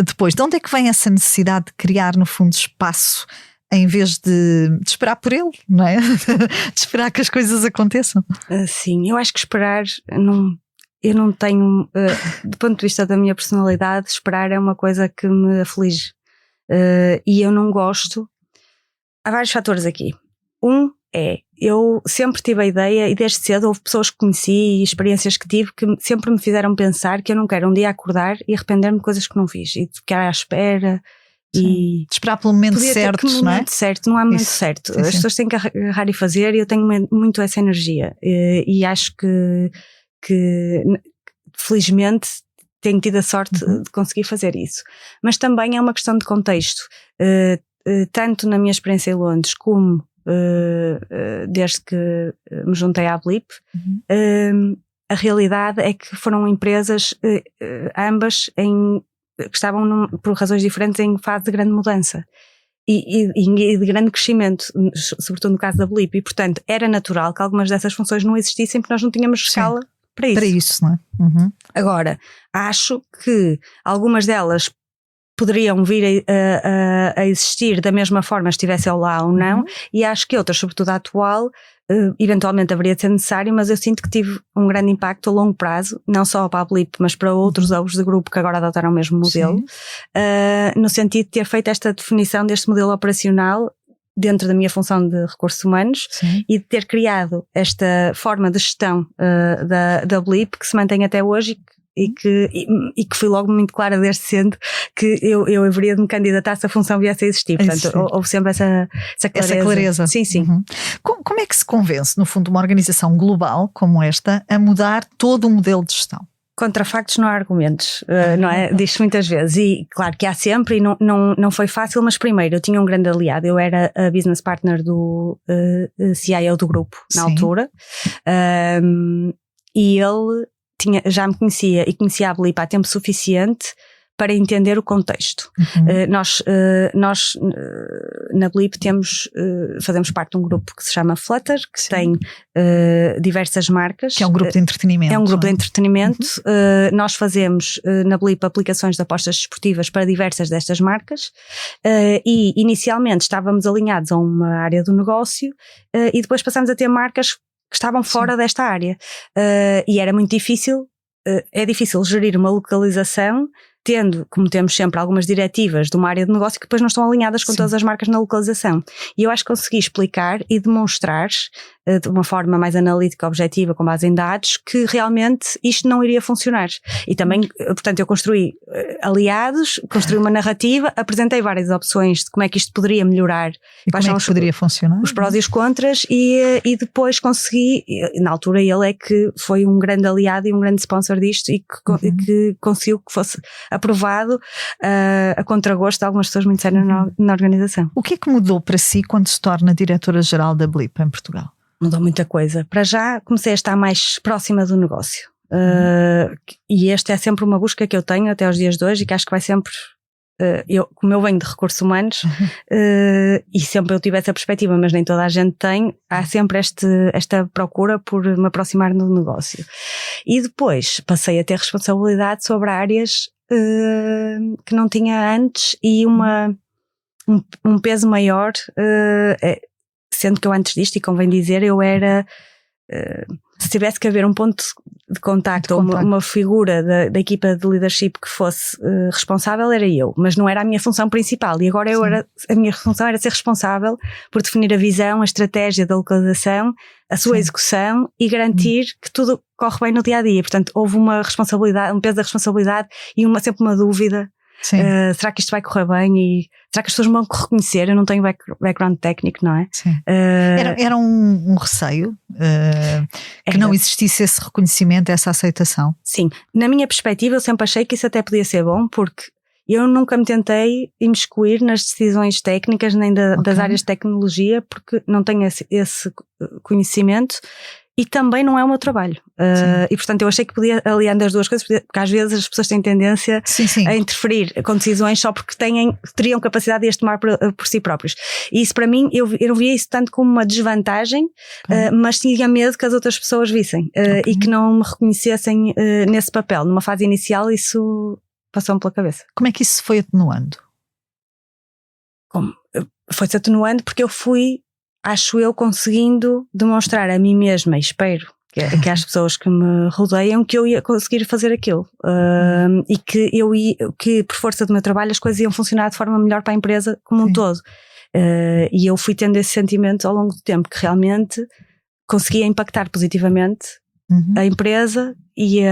depois. De onde é que vem essa necessidade de criar, no fundo, espaço em vez de esperar por ele, não é? De esperar que as coisas aconteçam? Sim, eu acho que esperar eu não tenho, do ponto de vista da minha personalidade, esperar é uma coisa que me aflige. E eu não gosto. Há vários fatores aqui. Eu sempre tive a ideia, e desde cedo houve pessoas que conheci e experiências que tive que sempre me fizeram pensar que eu não quero um dia acordar e arrepender-me de coisas que não fiz, e de ficar à espera. E de esperar pelo momento certo, não é? Certo, não há momento certo. As pessoas têm que agarrar e fazer, e eu tenho muito essa energia. E acho que felizmente tenho tido a sorte de conseguir fazer isso. Mas também é uma questão de contexto, tanto na minha experiência em Londres como desde que me juntei à Blip. A realidade é que foram empresas ambas que estavam por razões diferentes em fase de grande mudança e de grande crescimento, sobretudo no caso da Blip, e portanto era natural que algumas dessas funções não existissem, porque nós não tínhamos escala para isso, não é? Agora, acho que algumas delas poderiam vir a existir da mesma forma, estivesse eu lá ou não, e acho que outras, sobretudo a atual, eventualmente haveria de ser necessário, mas eu sinto que tive um grande impacto a longo prazo, não só para a Blip, mas para outros ovos de grupo que agora adotaram o mesmo modelo, no sentido de ter feito esta definição deste modelo operacional dentro da minha função de recursos humanos, e de ter criado esta forma de gestão da Blip que se mantém até hoje, e que fui logo muito clara desde cedo que eu haveria de me candidatar se a função viesse a existir. Portanto, houve sempre essa clareza. Essa clareza. Sim. Como é que se convence, no fundo, uma organização global como esta a mudar todo o modelo de gestão? Contra factos não há argumentos, não é? Diz-se muitas vezes, e claro que há sempre, e não foi fácil, mas primeiro eu tinha um grande aliado, eu era a business partner do CIO do grupo na altura, e ele já me conhecia e conhecia a Blip há tempo suficiente para entender o contexto. Nós na Blip fazemos parte de um grupo que se chama Flutter, que tem diversas marcas. Que é um grupo de entretenimento. É um grupo de entretenimento. Nós fazemos na Blip aplicações de apostas desportivas para diversas destas marcas, e inicialmente estávamos alinhados a uma área do negócio, e depois passamos a ter marcas que estavam fora desta área, e era muito difícil, é difícil gerir uma localização tendo, como temos sempre, algumas diretivas de uma área de negócio que depois não estão alinhadas com todas as marcas na localização. E eu acho que consegui explicar e demonstrar de uma forma mais analítica, objetiva, com base em dados, que realmente isto não iria funcionar. E também, portanto, eu construí aliados, construí uma narrativa, apresentei várias opções de como é que isto poderia melhorar. E como é que poderia funcionar? Os prós e os contras, e depois consegui, na altura ele é que foi um grande aliado e um grande sponsor disto, e que conseguiu que fosse aprovado a contragosto de algumas pessoas muito sérias na organização. O que é que mudou para si quando se torna diretora-geral da Blip em Portugal? Mudou muita coisa. Para já comecei a estar mais próxima do negócio. E esta é sempre uma busca que eu tenho até aos dias de hoje, e que acho que vai sempre, como eu venho de recursos humanos, e sempre eu tive essa perspectiva, mas nem toda a gente tem, há sempre esta procura por me aproximar do negócio. E depois passei a ter responsabilidade sobre áreas que não tinha antes, e um peso maior, sendo que eu antes disto, e convém dizer, eu era, se tivesse que haver um ponto de contacto ou uma figura da equipa de leadership que fosse responsável, era eu, mas não era a minha função principal. E agora a minha função era ser responsável por definir a visão, a estratégia da localização, a sua execução, e garantir que tudo corre bem no dia a dia. Portanto, houve uma responsabilidade, um peso da responsabilidade, e sempre uma dúvida. Será que isto vai correr bem, e será que as pessoas me vão reconhecer? Eu não tenho background técnico, não é? Era um receio que não existisse esse reconhecimento, essa aceitação? Sim, na minha perspectiva eu sempre achei que isso até podia ser bom, porque eu nunca me tentei imiscuir nas decisões técnicas nem das áreas de tecnologia, porque não tenho esse conhecimento. E também não é o meu trabalho. E portanto eu achei que podia, aliando as duas coisas, porque às vezes as pessoas têm tendência a interferir com decisões só porque teriam capacidade de as tomar por si próprios. E isso, para mim, eu não via isso tanto como uma desvantagem, mas tinha medo que as outras pessoas vissem e que não me reconhecessem nesse papel. Numa fase inicial isso passou-me pela cabeça. Como é que isso se foi atenuando? Foi-se atenuando porque eu fui, acho eu, conseguindo demonstrar a mim mesma, e espero que às pessoas que me rodeiam, que eu ia conseguir fazer aquilo, e que por força do meu trabalho as coisas iam funcionar de forma melhor para a empresa como um todo. E eu fui tendo esse sentimento ao longo do tempo, que realmente conseguia impactar positivamente a empresa e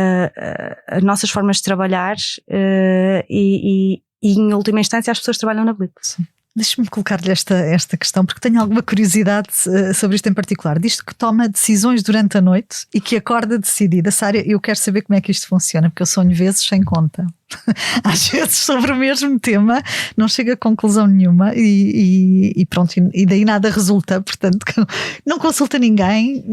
as nossas formas de trabalhar, e em última instância as pessoas que trabalham na Blip. Sim. Deixa-me colocar-lhe esta questão, porque tenho alguma curiosidade sobre isto em particular. Diz que toma decisões durante a noite e que acorda decidida. Sária, eu quero saber como é que isto funciona, porque eu sonho vezes sem conta. Às vezes sobre o mesmo tema, não chego a conclusão nenhuma e pronto, e daí nada resulta. Portanto, não consulta ninguém.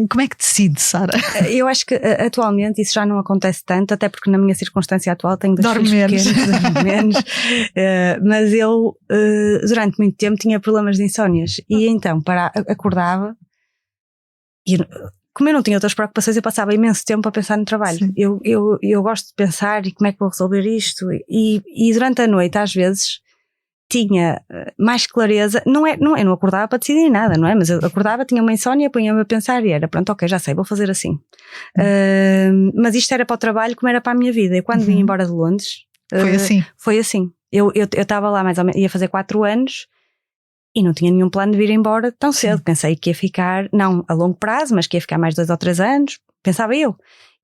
Como é que decide, Sara? Eu acho que atualmente isso já não acontece tanto, até porque na minha circunstância atual tenho dois filhos pequenos, dorme menos. Mas eu durante muito tempo tinha problemas de insónias, e então acordava e, como eu não tinha outras preocupações, eu passava imenso tempo a pensar no trabalho. Eu gosto de pensar e como é que vou resolver isto, e durante a noite às vezes tinha mais clareza. Eu não acordava para decidir nada, não é? Mas eu acordava, tinha uma insónia, punha-me a pensar e era pronto, ok, já sei, vou fazer assim. Mas isto era para o trabalho como era para a minha vida. E quando vim embora de Londres foi assim. Eu estava lá mais ou menos, ia fazer 4 anos e não tinha nenhum plano de vir embora tão cedo. Pensei que ia ficar, não a longo prazo, mas que ia ficar mais 2 ou 3 anos, pensava eu.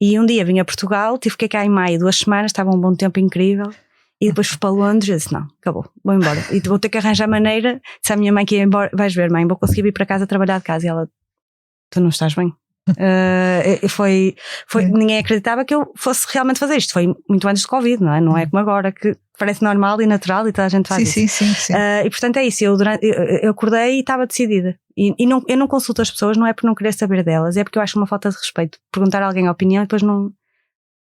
E um dia vim a Portugal, fiquei cá em maio 2 semanas, estava um bom tempo incrível, e depois fui para Londres e disse, não, acabou, vou embora. E vou ter que arranjar maneira. Disse à minha mãe que ia embora, vais ver, mãe, vou conseguir vir para casa trabalhar de casa. E ela, tu não estás bem? Ninguém acreditava que eu fosse realmente fazer isto. Foi muito antes de Covid, não é? Não é como agora, que parece normal e natural e toda a gente faz isso. Sim. E portanto é isso, eu acordei e estava decidida. Eu não consulto as pessoas, não é por não querer saber delas, é porque eu acho uma falta de respeito perguntar a alguém a opinião e depois não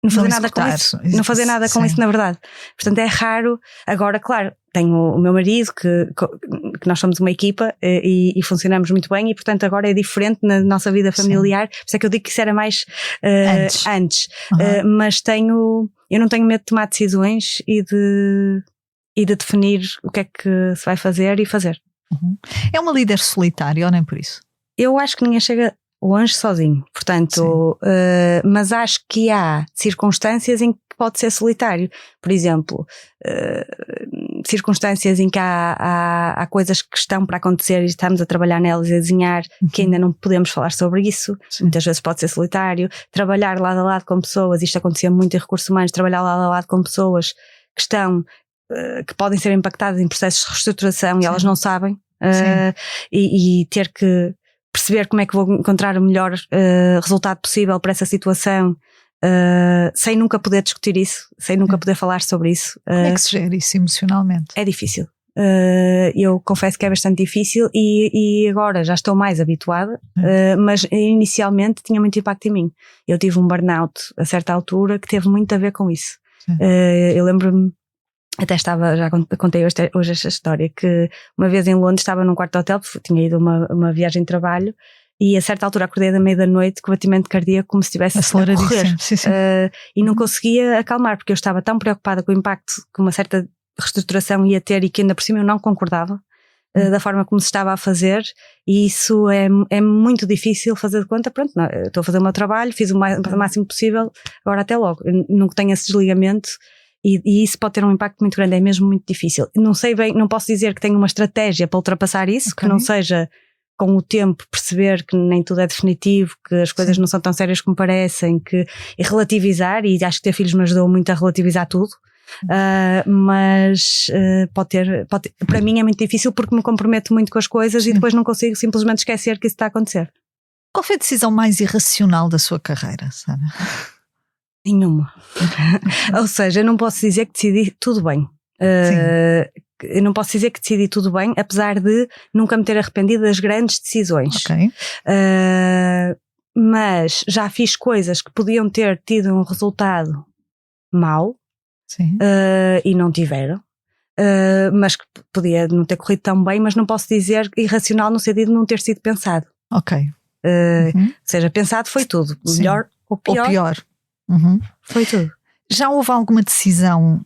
fazer nada com isso. Não fazer nada com isso, na verdade. Portanto é raro. Agora, claro, tenho o meu marido, que nós somos uma equipa e funcionamos muito bem, e portanto agora é diferente na nossa vida familiar. Por isso é que eu digo que isso era mais antes. Mas eu não tenho medo de tomar decisões e de definir o que é que se vai fazer e fazer. É uma líder solitária ou nem por isso? Eu acho que ninguém chega o anjo sozinho, portanto, mas acho que há circunstâncias em que pode ser solitário. Por exemplo, circunstâncias em que há coisas que estão para acontecer e estamos a trabalhar nelas e a desenhar, que ainda não podemos falar sobre isso. Muitas vezes pode ser solitário. Trabalhar lado a lado com pessoas, isto acontecia muito em recursos humanos, trabalhar lado a lado com pessoas que estão, que podem ser impactadas em processos de reestruturação e elas não sabem, e ter que perceber como é que vou encontrar o melhor resultado possível para essa situação, sem nunca poder discutir isso, sem nunca poder falar sobre isso. Como é que se gera isso emocionalmente? É difícil. Eu confesso que é bastante difícil e agora já estou mais habituada, mas inicialmente tinha muito impacto em mim. Eu tive um burnout a certa altura que teve muito a ver com isso. Eu lembro-me, até já contei hoje esta história, que uma vez em Londres estava num quarto de hotel, tinha ido uma viagem de trabalho, e a certa altura acordei da meia da noite com batimento cardíaco como se estivesse a correr, e não conseguia acalmar, porque eu estava tão preocupada com o impacto que uma certa reestruturação ia ter e que ainda por cima eu não concordava da forma como se estava a fazer, e isso é muito difícil fazer de conta. Pronto, não, estou a fazer o meu trabalho, fiz o máximo possível, agora até logo. Eu nunca tenho esse desligamento. E isso pode ter um impacto muito grande, é mesmo muito difícil. Não sei bem, não posso dizer que tenho uma estratégia para ultrapassar isso, que não seja com o tempo perceber que nem tudo é definitivo, que as coisas não são tão sérias como parecem, e relativizar, e acho que ter filhos me ajudou muito a relativizar tudo. Mas pode ter, para mim é muito difícil porque me comprometo muito com as coisas e depois não consigo simplesmente esquecer que isso está a acontecer. Qual foi a decisão mais irracional da sua carreira, Sara? Nenhuma. Ou seja, eu não posso dizer que decidi tudo bem. Eu não posso dizer que decidi tudo bem, apesar de nunca me ter arrependido das grandes decisões. Mas já fiz coisas que podiam ter tido um resultado mau, e não tiveram. Mas que podia não ter corrido tão bem, mas não posso dizer irracional no sentido de não ter sido pensado. Ou seja, pensado foi tudo. Melhor ou pior. Foi tudo. Já houve alguma decisão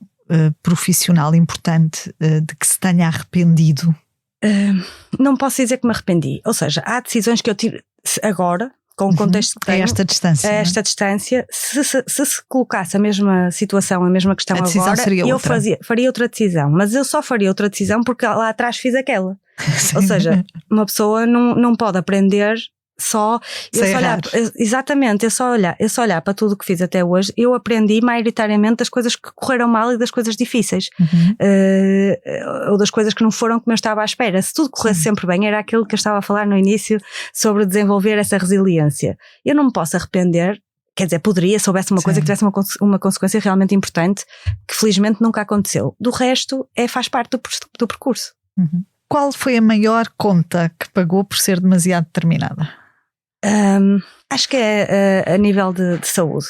profissional importante de que se tenha arrependido? Não posso dizer que me arrependi. Ou seja, há decisões que eu tive agora, com o contexto que tenho, a esta distância. Distância, se colocasse a mesma situação, a mesma questão agora, eu faria outra decisão. Mas eu só faria outra decisão porque lá atrás fiz aquela. Ou seja, uma pessoa não pode aprender só olhar, exatamente, eu só olhar para tudo o que fiz até hoje. Eu aprendi maioritariamente das coisas que correram mal e das coisas difíceis, ou das coisas que não foram como eu estava à espera. Se tudo corresse sempre bem, era aquilo que eu estava a falar no início sobre desenvolver essa resiliência. Eu não me posso arrepender, quer dizer, poderia, se houvesse uma coisa que tivesse uma consequência realmente importante, que felizmente nunca aconteceu. Do resto, faz parte do percurso. Qual foi a maior conta que pagou por ser demasiado determinada? Acho que é a nível de saúde.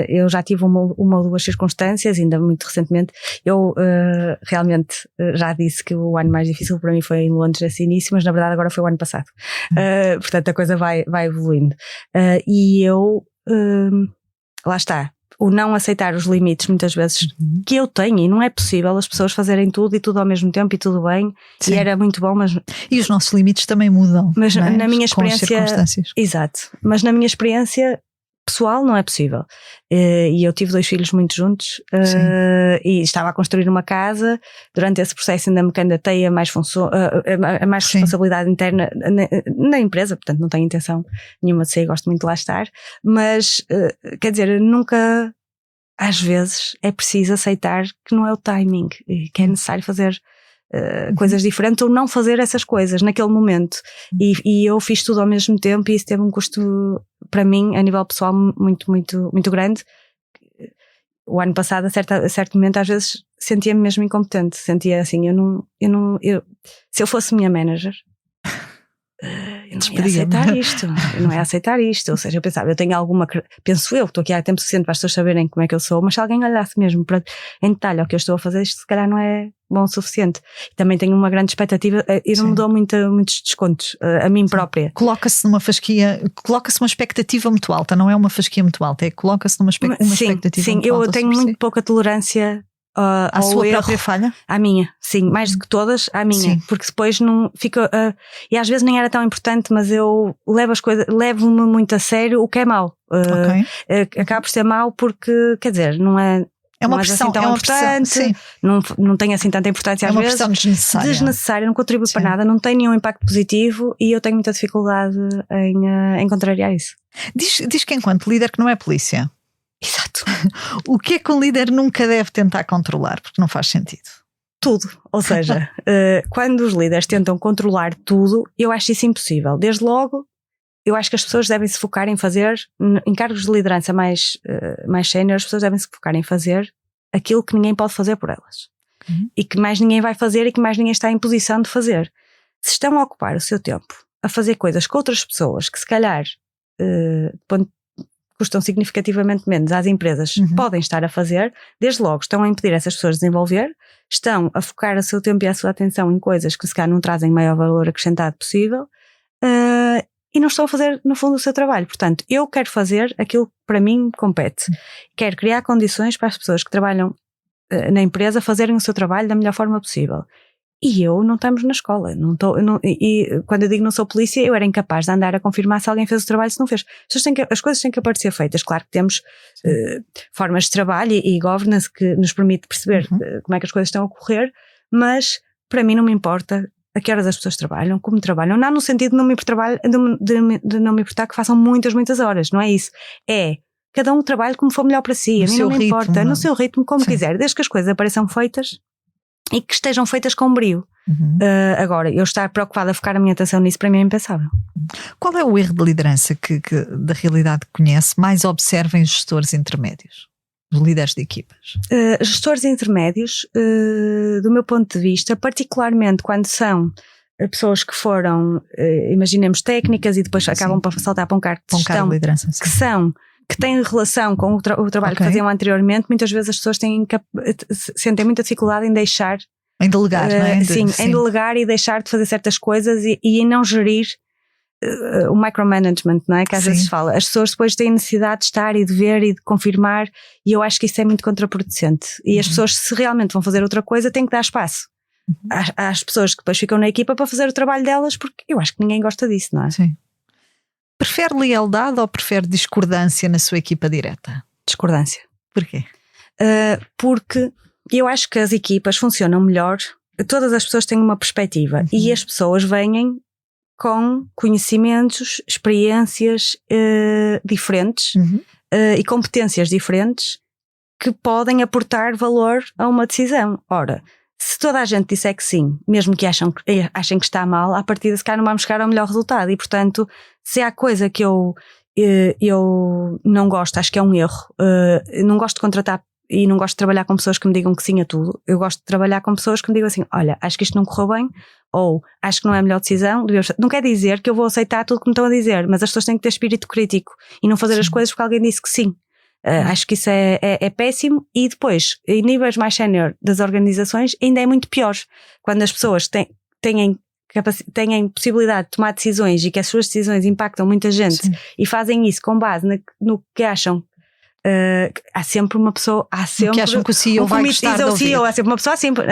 Eu já tive uma ou duas circunstâncias, ainda muito recentemente. Eu realmente já disse que o ano mais difícil para mim foi em Londres esse início, mas na verdade agora foi o ano passado. Portanto a coisa vai evoluindo. E eu, lá está, o não aceitar os limites muitas vezes que eu tenho, e não é possível as pessoas fazerem tudo e tudo ao mesmo tempo e tudo bem. E era muito bom, mas... E os nossos limites também mudam, mas não é? Na minha experiência, com as circunstâncias. Exato, mas na minha experiência pessoal não é possível. E eu tive 2 filhos muito juntos, e estava a construir uma casa. Durante esse processo ainda me candidatei a mais responsabilidade interna na empresa, portanto não tenho intenção nenhuma de sair, gosto muito de lá estar, mas quer dizer, nunca, às vezes é preciso aceitar que não é o timing, que é necessário fazer coisas diferentes ou não fazer essas coisas naquele momento, e eu fiz tudo ao mesmo tempo, e isso teve um custo para mim a nível pessoal muito, muito, muito grande. O ano passado a certo momento às vezes sentia-me mesmo incompetente, sentia assim, se eu fosse minha manager, eu não ia aceitar isto, eu não ia aceitar isto. Ou seja, eu pensava, penso eu, estou aqui há tempo suficiente para as pessoas saberem como é que eu sou, mas se alguém olhasse mesmo em detalhe ao que eu estou a fazer, isto se calhar não é bom o suficiente. E também tenho uma grande expectativa, e não me dou muitos descontos a mim própria. Coloca-se numa fasquia, coloca-se uma expectativa muito alta, não é uma fasquia muito alta, coloca-se numa expectativa muito alta. Sim, eu tenho muito pouca tolerância À sua própria falha? À minha, sim, mais do que todas, à minha, sim. Porque depois não fica, e às vezes nem era tão importante, mas eu levo-me muito a sério, o que é mau. Acaba por ser mau porque, quer dizer, não é uma pressão, assim tão importante, não tem assim tanta importância às vezes. É uma pressão desnecessária, não contribui para nada, não tem nenhum impacto positivo e eu tenho muita dificuldade em contrariar isso. Diz que enquanto líder que não é polícia. Exato. O que é que um líder nunca deve tentar controlar? Porque não faz sentido. Tudo. Ou seja, quando os líderes tentam controlar tudo, eu acho isso impossível. Desde logo, eu acho que as pessoas devem se focar em fazer, em cargos de liderança mais sénior, as pessoas devem se focar em fazer aquilo que ninguém pode fazer por elas. E que mais ninguém vai fazer e que mais ninguém está em posição de fazer. Se estão a ocupar o seu tempo a fazer coisas com outras pessoas que se calhar custam significativamente menos às empresas, podem estar a fazer, desde logo estão a impedir essas pessoas de desenvolver, estão a focar o seu tempo e a sua atenção em coisas que se calhar não trazem maior valor acrescentado possível, e não estão a fazer no fundo o seu trabalho. Portanto, eu quero fazer aquilo que para mim compete. Quero criar condições para as pessoas que trabalham na empresa fazerem o seu trabalho da melhor forma possível. E eu não estamos na escola. E quando eu digo não sou polícia, eu era incapaz de andar a confirmar se alguém fez o trabalho, se não fez. As coisas têm que aparecer feitas. Claro que temos formas de trabalho e governance que nos permite perceber como é que as coisas estão a ocorrer, mas para mim não me importa a que horas as pessoas trabalham, como trabalham. Não no sentido de não me importar que façam muitas horas, não é isso. É cada um trabalha como for melhor para si. A mim não me importa, no seu ritmo, como quiser, desde que as coisas apareçam feitas e que estejam feitas com brio. Agora, eu estar preocupada a focar a minha atenção nisso, para mim é impensável. Qual é o erro de liderança que da realidade que conhece mais observa em gestores intermédios, os líderes de equipas? Gestores intermédios, do meu ponto de vista, particularmente quando são pessoas que foram, imaginemos, técnicas e depois acabam por saltar para um cargo de gestão, de liderança, que têm relação com o trabalho que faziam anteriormente, muitas vezes as pessoas sentem muita dificuldade em deixar. Em delegar, não é? Sim, em delegar e deixar de fazer certas coisas e em não gerir o micromanagement, não é? Que às vezes se fala. As pessoas depois têm necessidade de estar e de ver e de confirmar, e eu acho que isso é muito contraproducente. E as pessoas, se realmente vão fazer outra coisa, têm que dar espaço às pessoas que depois ficam na equipa para fazer o trabalho delas, porque eu acho que ninguém gosta disso, não é? Sim. Prefere lealdade ou prefere discordância na sua equipa direta? Discordância. Porquê? Porque eu acho que as equipas funcionam melhor, todas as pessoas têm uma perspectiva e as pessoas vêm com conhecimentos, experiências diferentes e competências diferentes que podem aportar valor a uma decisão. Ora, se toda a gente disser que sim, mesmo que achem que está mal, à partida se calhar não vamos chegar ao melhor resultado. E portanto, se há coisa que eu não gosto, acho que é um erro, não gosto de contratar e não gosto de trabalhar com pessoas que me digam que sim a tudo. Eu gosto de trabalhar com pessoas que me digam assim, olha, acho que isto não correu bem, ou acho que não é a melhor decisão. Não quer dizer que eu vou aceitar tudo o que me estão a dizer, mas as pessoas têm que ter espírito crítico e não fazer as coisas porque alguém disse que sim. Acho que isso é péssimo. E depois, em níveis mais sénior das organizações, ainda é muito pior. Quando as pessoas têm possibilidade de tomar decisões e que as suas decisões impactam muita gente e fazem isso com base no que acham. Há sempre uma pessoa, que acham que o CEO vai gostar de ouvir. Há sempre uma pessoa acima,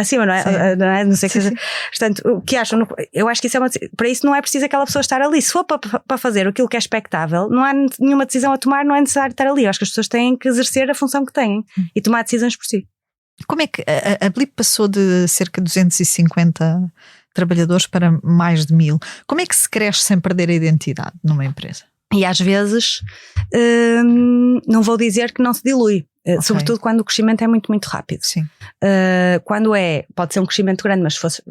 não é? Não sei o que seja. Portanto, o que acham, eu acho que isso para isso não é preciso aquela pessoa estar ali. Se for para fazer aquilo que é expectável, não há nenhuma decisão a tomar, não é necessário estar ali. Eu acho que as pessoas têm que exercer a função que têm e tomar decisões por si. Como é que a Blip passou de cerca de 250 trabalhadores para mais de 1000? Como é que se cresce sem perder a identidade numa empresa? E às vezes não vou dizer que não se dilui, sobretudo quando o crescimento é muito, muito rápido. Sim. Quando pode ser um crescimento grande, mas se fosse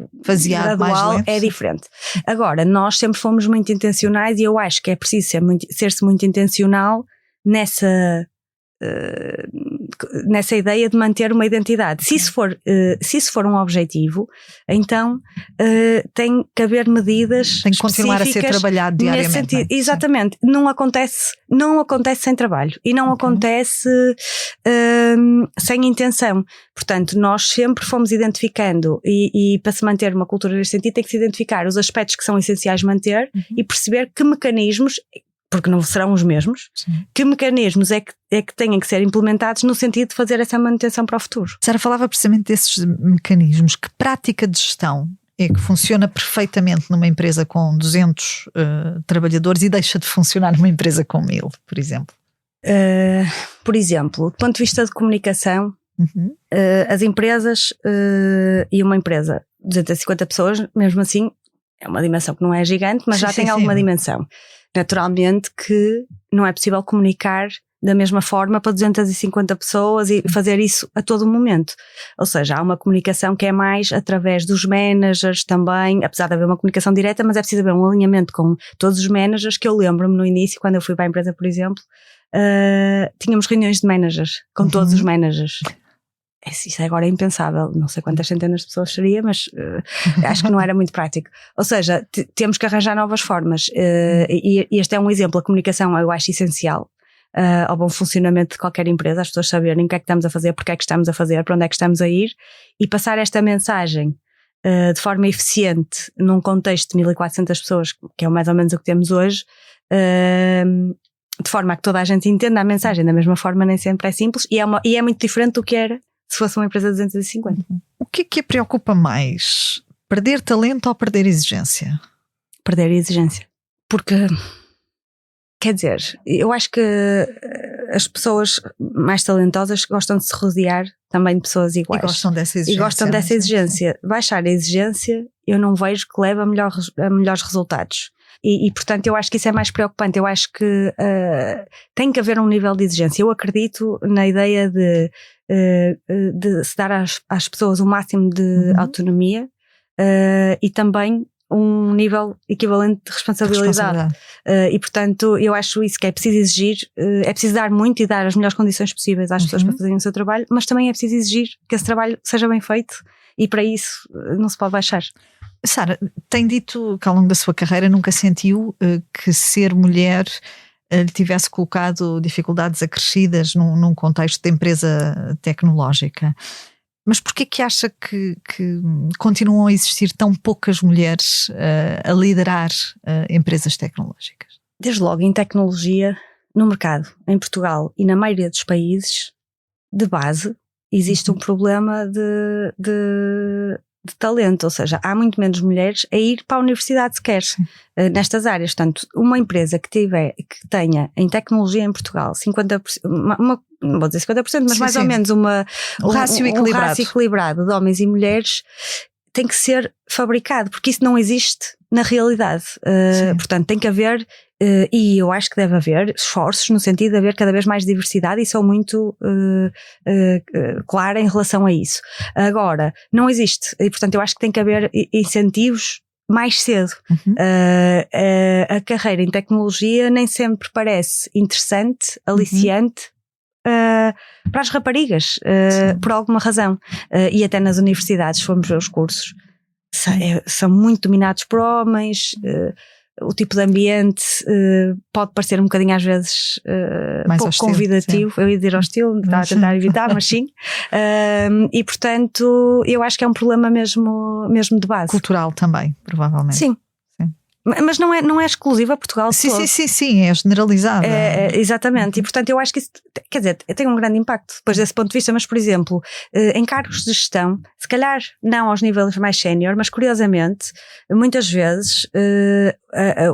gradual, é diferente. Agora, nós sempre fomos muito intencionais e eu acho que é preciso ser-se muito intencional nessa ideia de manter uma identidade. Se isso for um objetivo, então tem que haver medidas, tem que continuar a ser trabalhado diariamente. Sentido, exatamente. Não acontece sem trabalho e não acontece sem intenção. Portanto, nós sempre fomos identificando e para se manter uma cultura neste sentido tem que se identificar os aspectos que são essenciais manter e perceber que mecanismos porque não serão os mesmos. Sim. Que mecanismos é que têm que ser implementados no sentido de fazer essa manutenção para o futuro? Sara falava precisamente desses mecanismos. Que prática de gestão é que funciona perfeitamente numa empresa com 200 trabalhadores e deixa de funcionar numa empresa com 1000, por exemplo? Por exemplo, do ponto de vista de comunicação, as empresas e uma empresa de 250 pessoas, mesmo assim, é uma dimensão que não é gigante, mas já tem alguma dimensão. Naturalmente que não é possível comunicar da mesma forma para 250 pessoas e fazer isso a todo momento. Ou seja, há uma comunicação que é mais através dos managers também, apesar de haver uma comunicação direta, mas é preciso haver um alinhamento com todos os managers, que eu lembro-me no início, quando eu fui para a empresa, por exemplo, tínhamos reuniões de managers, com todos os managers. Isso agora é impensável, não sei quantas centenas de pessoas seria, mas acho que não era muito prático. Ou seja, temos que arranjar novas formas, e este é um exemplo. A comunicação eu acho essencial ao bom funcionamento de qualquer empresa, as pessoas saberem o que é que estamos a fazer, porque é que estamos a fazer, para onde é que estamos a ir, e passar esta mensagem de forma eficiente num contexto de 1400 pessoas, que é mais ou menos o que temos hoje, de forma a que toda a gente entenda a mensagem da mesma forma. Nem sempre é simples, e é muito diferente do que era se fosse uma empresa de 250. O que a preocupa mais? Perder talento ou perder exigência? Perder a exigência. Porque, quer dizer, eu acho que as pessoas mais talentosas gostam de se rodear também de pessoas iguais. E gostam dessa exigência. Baixar a exigência, eu não vejo que leve a melhores resultados. E portanto eu acho que isso é mais preocupante. Eu acho que tem que haver um nível de exigência. Eu acredito na ideia de se dar às pessoas o máximo de autonomia e também um nível equivalente de responsabilidade. E portanto eu acho isso, que é preciso exigir, é preciso dar muito e dar as melhores condições possíveis às pessoas para fazerem o seu trabalho, mas também é preciso exigir que esse trabalho seja bem feito, e para isso não se pode baixar. Sara, tem dito que ao longo da sua carreira nunca sentiu que ser mulher lhe tivesse colocado dificuldades acrescidas num contexto de empresa tecnológica. Mas porquê que acha que continuam a existir tão poucas mulheres a liderar empresas tecnológicas? Desde logo, em tecnologia, no mercado, em Portugal e na maioria dos países, de base, existe um problema de talento, ou seja, há muito menos mulheres a ir para a universidade sequer nestas áreas. Portanto, uma empresa que tenha em tecnologia em Portugal 50%, não vou dizer 50%, mas mais ou menos um rácio equilibrado de homens e mulheres, tem que ser fabricado, porque isso não existe na realidade. Portanto, tem que haver, e eu acho que deve haver esforços no sentido de haver cada vez mais diversidade, e sou muito clara em relação a isso. Agora, não existe, e portanto eu acho que tem que haver incentivos mais cedo. A carreira em tecnologia nem sempre parece interessante, aliciante, para as raparigas, por alguma razão, e até nas universidades, se formos ver os cursos, são muito dominados por homens. O tipo de ambiente pode parecer um bocadinho às vezes pouco hostil, convidativo. Sim. Eu ia dizer hostil, estava a tentar evitar, mas sim. E portanto eu acho que é um problema mesmo de base. Cultural também, provavelmente. Sim. Mas não é exclusivo a Portugal. Sim, é generalizado. Exatamente, e portanto eu acho que isso, quer dizer, tem um grande impacto depois desse ponto de vista. Mas, por exemplo, em cargos de gestão, se calhar não aos níveis mais sénior, mas curiosamente, muitas vezes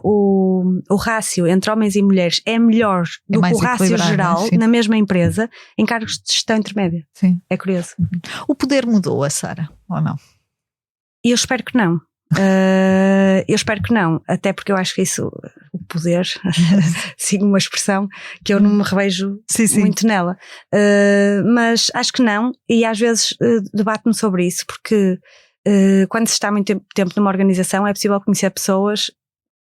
o rácio entre homens e mulheres é melhor do que o rácio geral na mesma empresa em cargos de gestão intermédia. Sim. É curioso. O poder mudou, a Sara, ou não? E eu espero que não. Eu espero que não, até porque eu acho que isso, o poder, sigo uma expressão que eu não me revejo muito nela, mas acho que não, e às vezes debato-me sobre isso, porque quando se está muito tempo numa organização é possível conhecer pessoas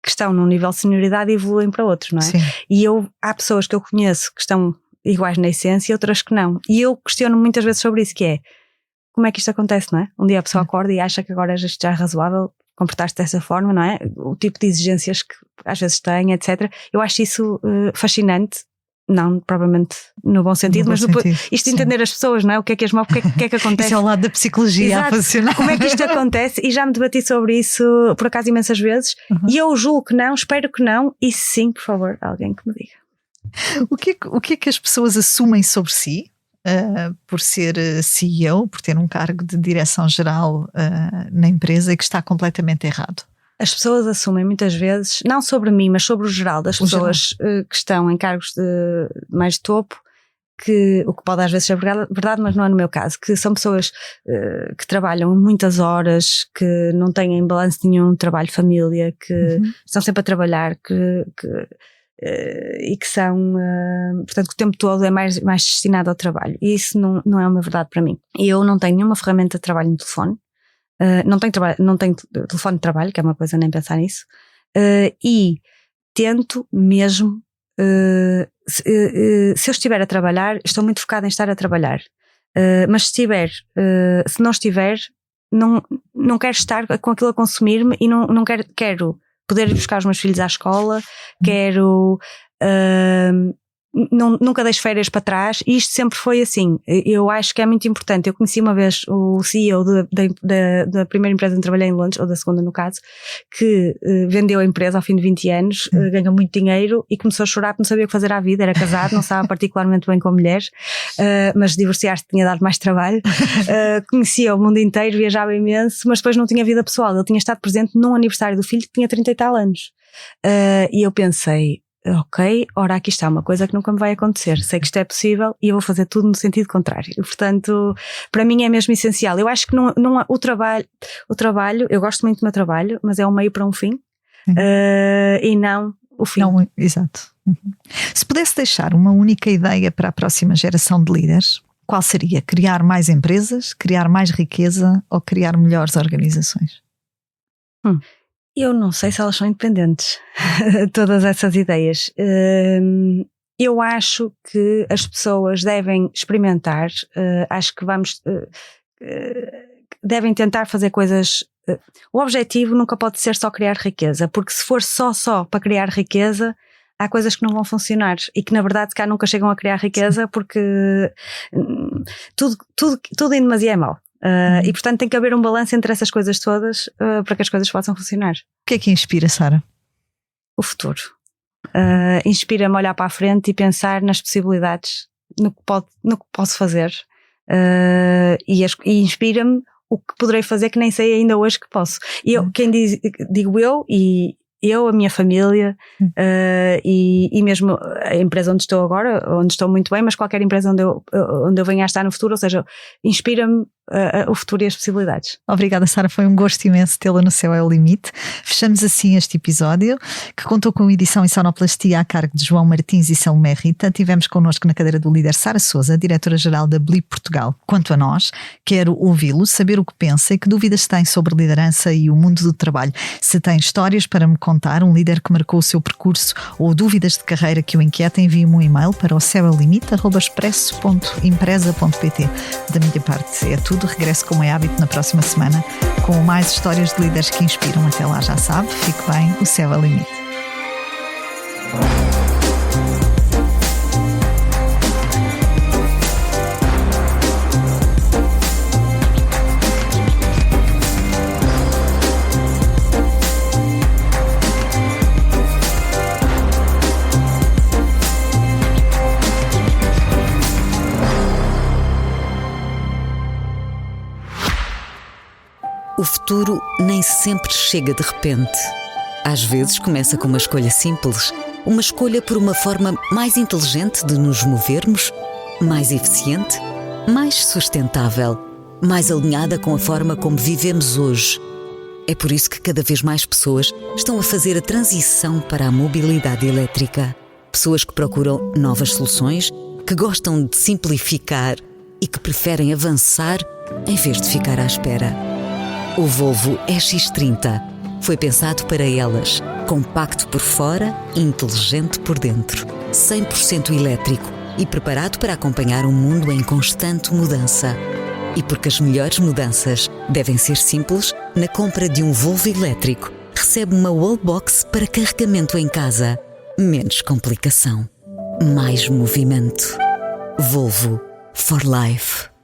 que estão num nível de senioridade e evoluem para outros, não é? Sim. E há pessoas que eu conheço que estão iguais na essência e outras que não, e eu questiono muitas vezes sobre isso, que é: como é que isto acontece, não é? Um dia a pessoa acorda e acha que agora já é razoável comportar-se dessa forma, não é? O tipo de exigências que às vezes tem, etc. Eu acho isso fascinante, Não, provavelmente no bom sentido, mas depois, isto de entender as pessoas, não é? O que é que as move, o que é que acontece? Isso é o lado da psicologia a funcionar. Como é que isto acontece? E já me debati sobre isso, por acaso, imensas vezes. E eu julgo que não, espero que não. E sim, por favor, alguém que me diga. O que é que as pessoas assumem sobre si, por ser CEO, por ter um cargo de direção geral na empresa, e que está completamente errado? As pessoas assumem muitas vezes, não sobre mim, mas sobre o geral das pessoas que estão em cargos de mais de topo, que o que pode às vezes ser verdade, mas não é no meu caso, que são pessoas que trabalham muitas horas, que não têm balanço nenhum, trabalho-família, que estão sempre a trabalhar, e que são, portanto, que o tempo todo é mais destinado ao trabalho. E isso não é uma verdade para mim. Eu não tenho nenhuma ferramenta de trabalho no telefone. Não tenho telefone de trabalho, que é uma coisa, nem pensar nisso, e tento mesmo, se eu estiver a trabalhar, estou muito focada em estar a trabalhar, mas se não estiver, não quero estar com aquilo a consumir-me, e não quero poder ir buscar os meus filhos à escola, quero nunca deixo férias para trás, e isto sempre foi assim. Eu acho que é muito importante. Eu conheci uma vez o CEO da primeira empresa onde trabalhei em Londres, ou da segunda no caso, que vendeu a empresa ao fim de 20 anos, ganhou muito dinheiro e começou a chorar porque não sabia o que fazer à vida. Era casado, não estava particularmente bem com mulheres, mas divorciar-se tinha dado mais trabalho. Conhecia o mundo inteiro, viajava imenso, mas depois não tinha vida pessoal. Ele tinha estado presente num aniversário do filho que tinha 30 e tal anos. E eu pensei, ok, ora aqui está uma coisa que nunca me vai acontecer, sei que isto é possível e eu vou fazer tudo no sentido contrário. E, portanto, para mim é mesmo essencial. Eu acho que não o trabalho, eu gosto muito do meu trabalho, mas é um meio para um fim, e não o fim. Não, exato. Se pudesse deixar uma única ideia para a próxima geração de líderes, qual seria? Criar mais empresas, criar mais riqueza ou criar melhores organizações? Eu não sei se elas são independentes, todas essas ideias. Eu acho que as pessoas devem experimentar, acho que devem tentar fazer coisas. O objetivo nunca pode ser só criar riqueza, porque se for só para criar riqueza, há coisas que não vão funcionar e que na verdade cá nunca chegam a criar riqueza, porque tudo em demasia é mau. E portanto tem que haver um balanço entre essas coisas todas, para que as coisas possam funcionar. O que é que inspira, Sara? O futuro. Inspira-me a olhar para a frente e pensar nas possibilidades, no que posso fazer, e inspira-me o que poderei fazer que nem sei ainda hoje que posso. E digo eu, e eu, a minha família, e mesmo a empresa onde estou agora, onde estou muito bem, mas qualquer empresa onde eu venha a estar no futuro, ou seja, inspira-me o futuro e as possibilidades. Obrigada, Sara, foi um gosto imenso tê-la no Céu é o Limite. Fechamos assim este episódio, que contou com edição e sonoplastia a cargo de João Martins e Salomé Rita. Tivemos connosco na cadeira do líder Sara Sousa, diretora-geral da Blip Portugal. Quanto a nós, quero ouvi-lo, saber o que pensa e que dúvidas tem sobre liderança e o mundo do trabalho. Se tem histórias para me contar, um líder que marcou o seu percurso ou dúvidas de carreira que o inquietem, envie-me um e-mail para o ceoelimite@expresso.empresa.pt. Da minha parte é tudo. Regresso, como é hábito, na próxima semana com mais histórias de líderes que inspiram. Até lá, já sabe, fique bem, o céu é o limite. O futuro nem sempre chega de repente. Às vezes começa com uma escolha simples, uma escolha por uma forma mais inteligente de nos movermos, mais eficiente, mais sustentável, mais alinhada com a forma como vivemos hoje. É por isso que cada vez mais pessoas estão a fazer a transição para a mobilidade elétrica. Pessoas que procuram novas soluções, que gostam de simplificar e que preferem avançar em vez de ficar à espera. O Volvo EX30 foi pensado para elas, compacto por fora e inteligente por dentro, 100% elétrico e preparado para acompanhar um mundo em constante mudança. E porque as melhores mudanças devem ser simples, na compra de um Volvo elétrico, recebe uma wallbox para carregamento em casa. Menos complicação. mais movimento. Volvo for Life.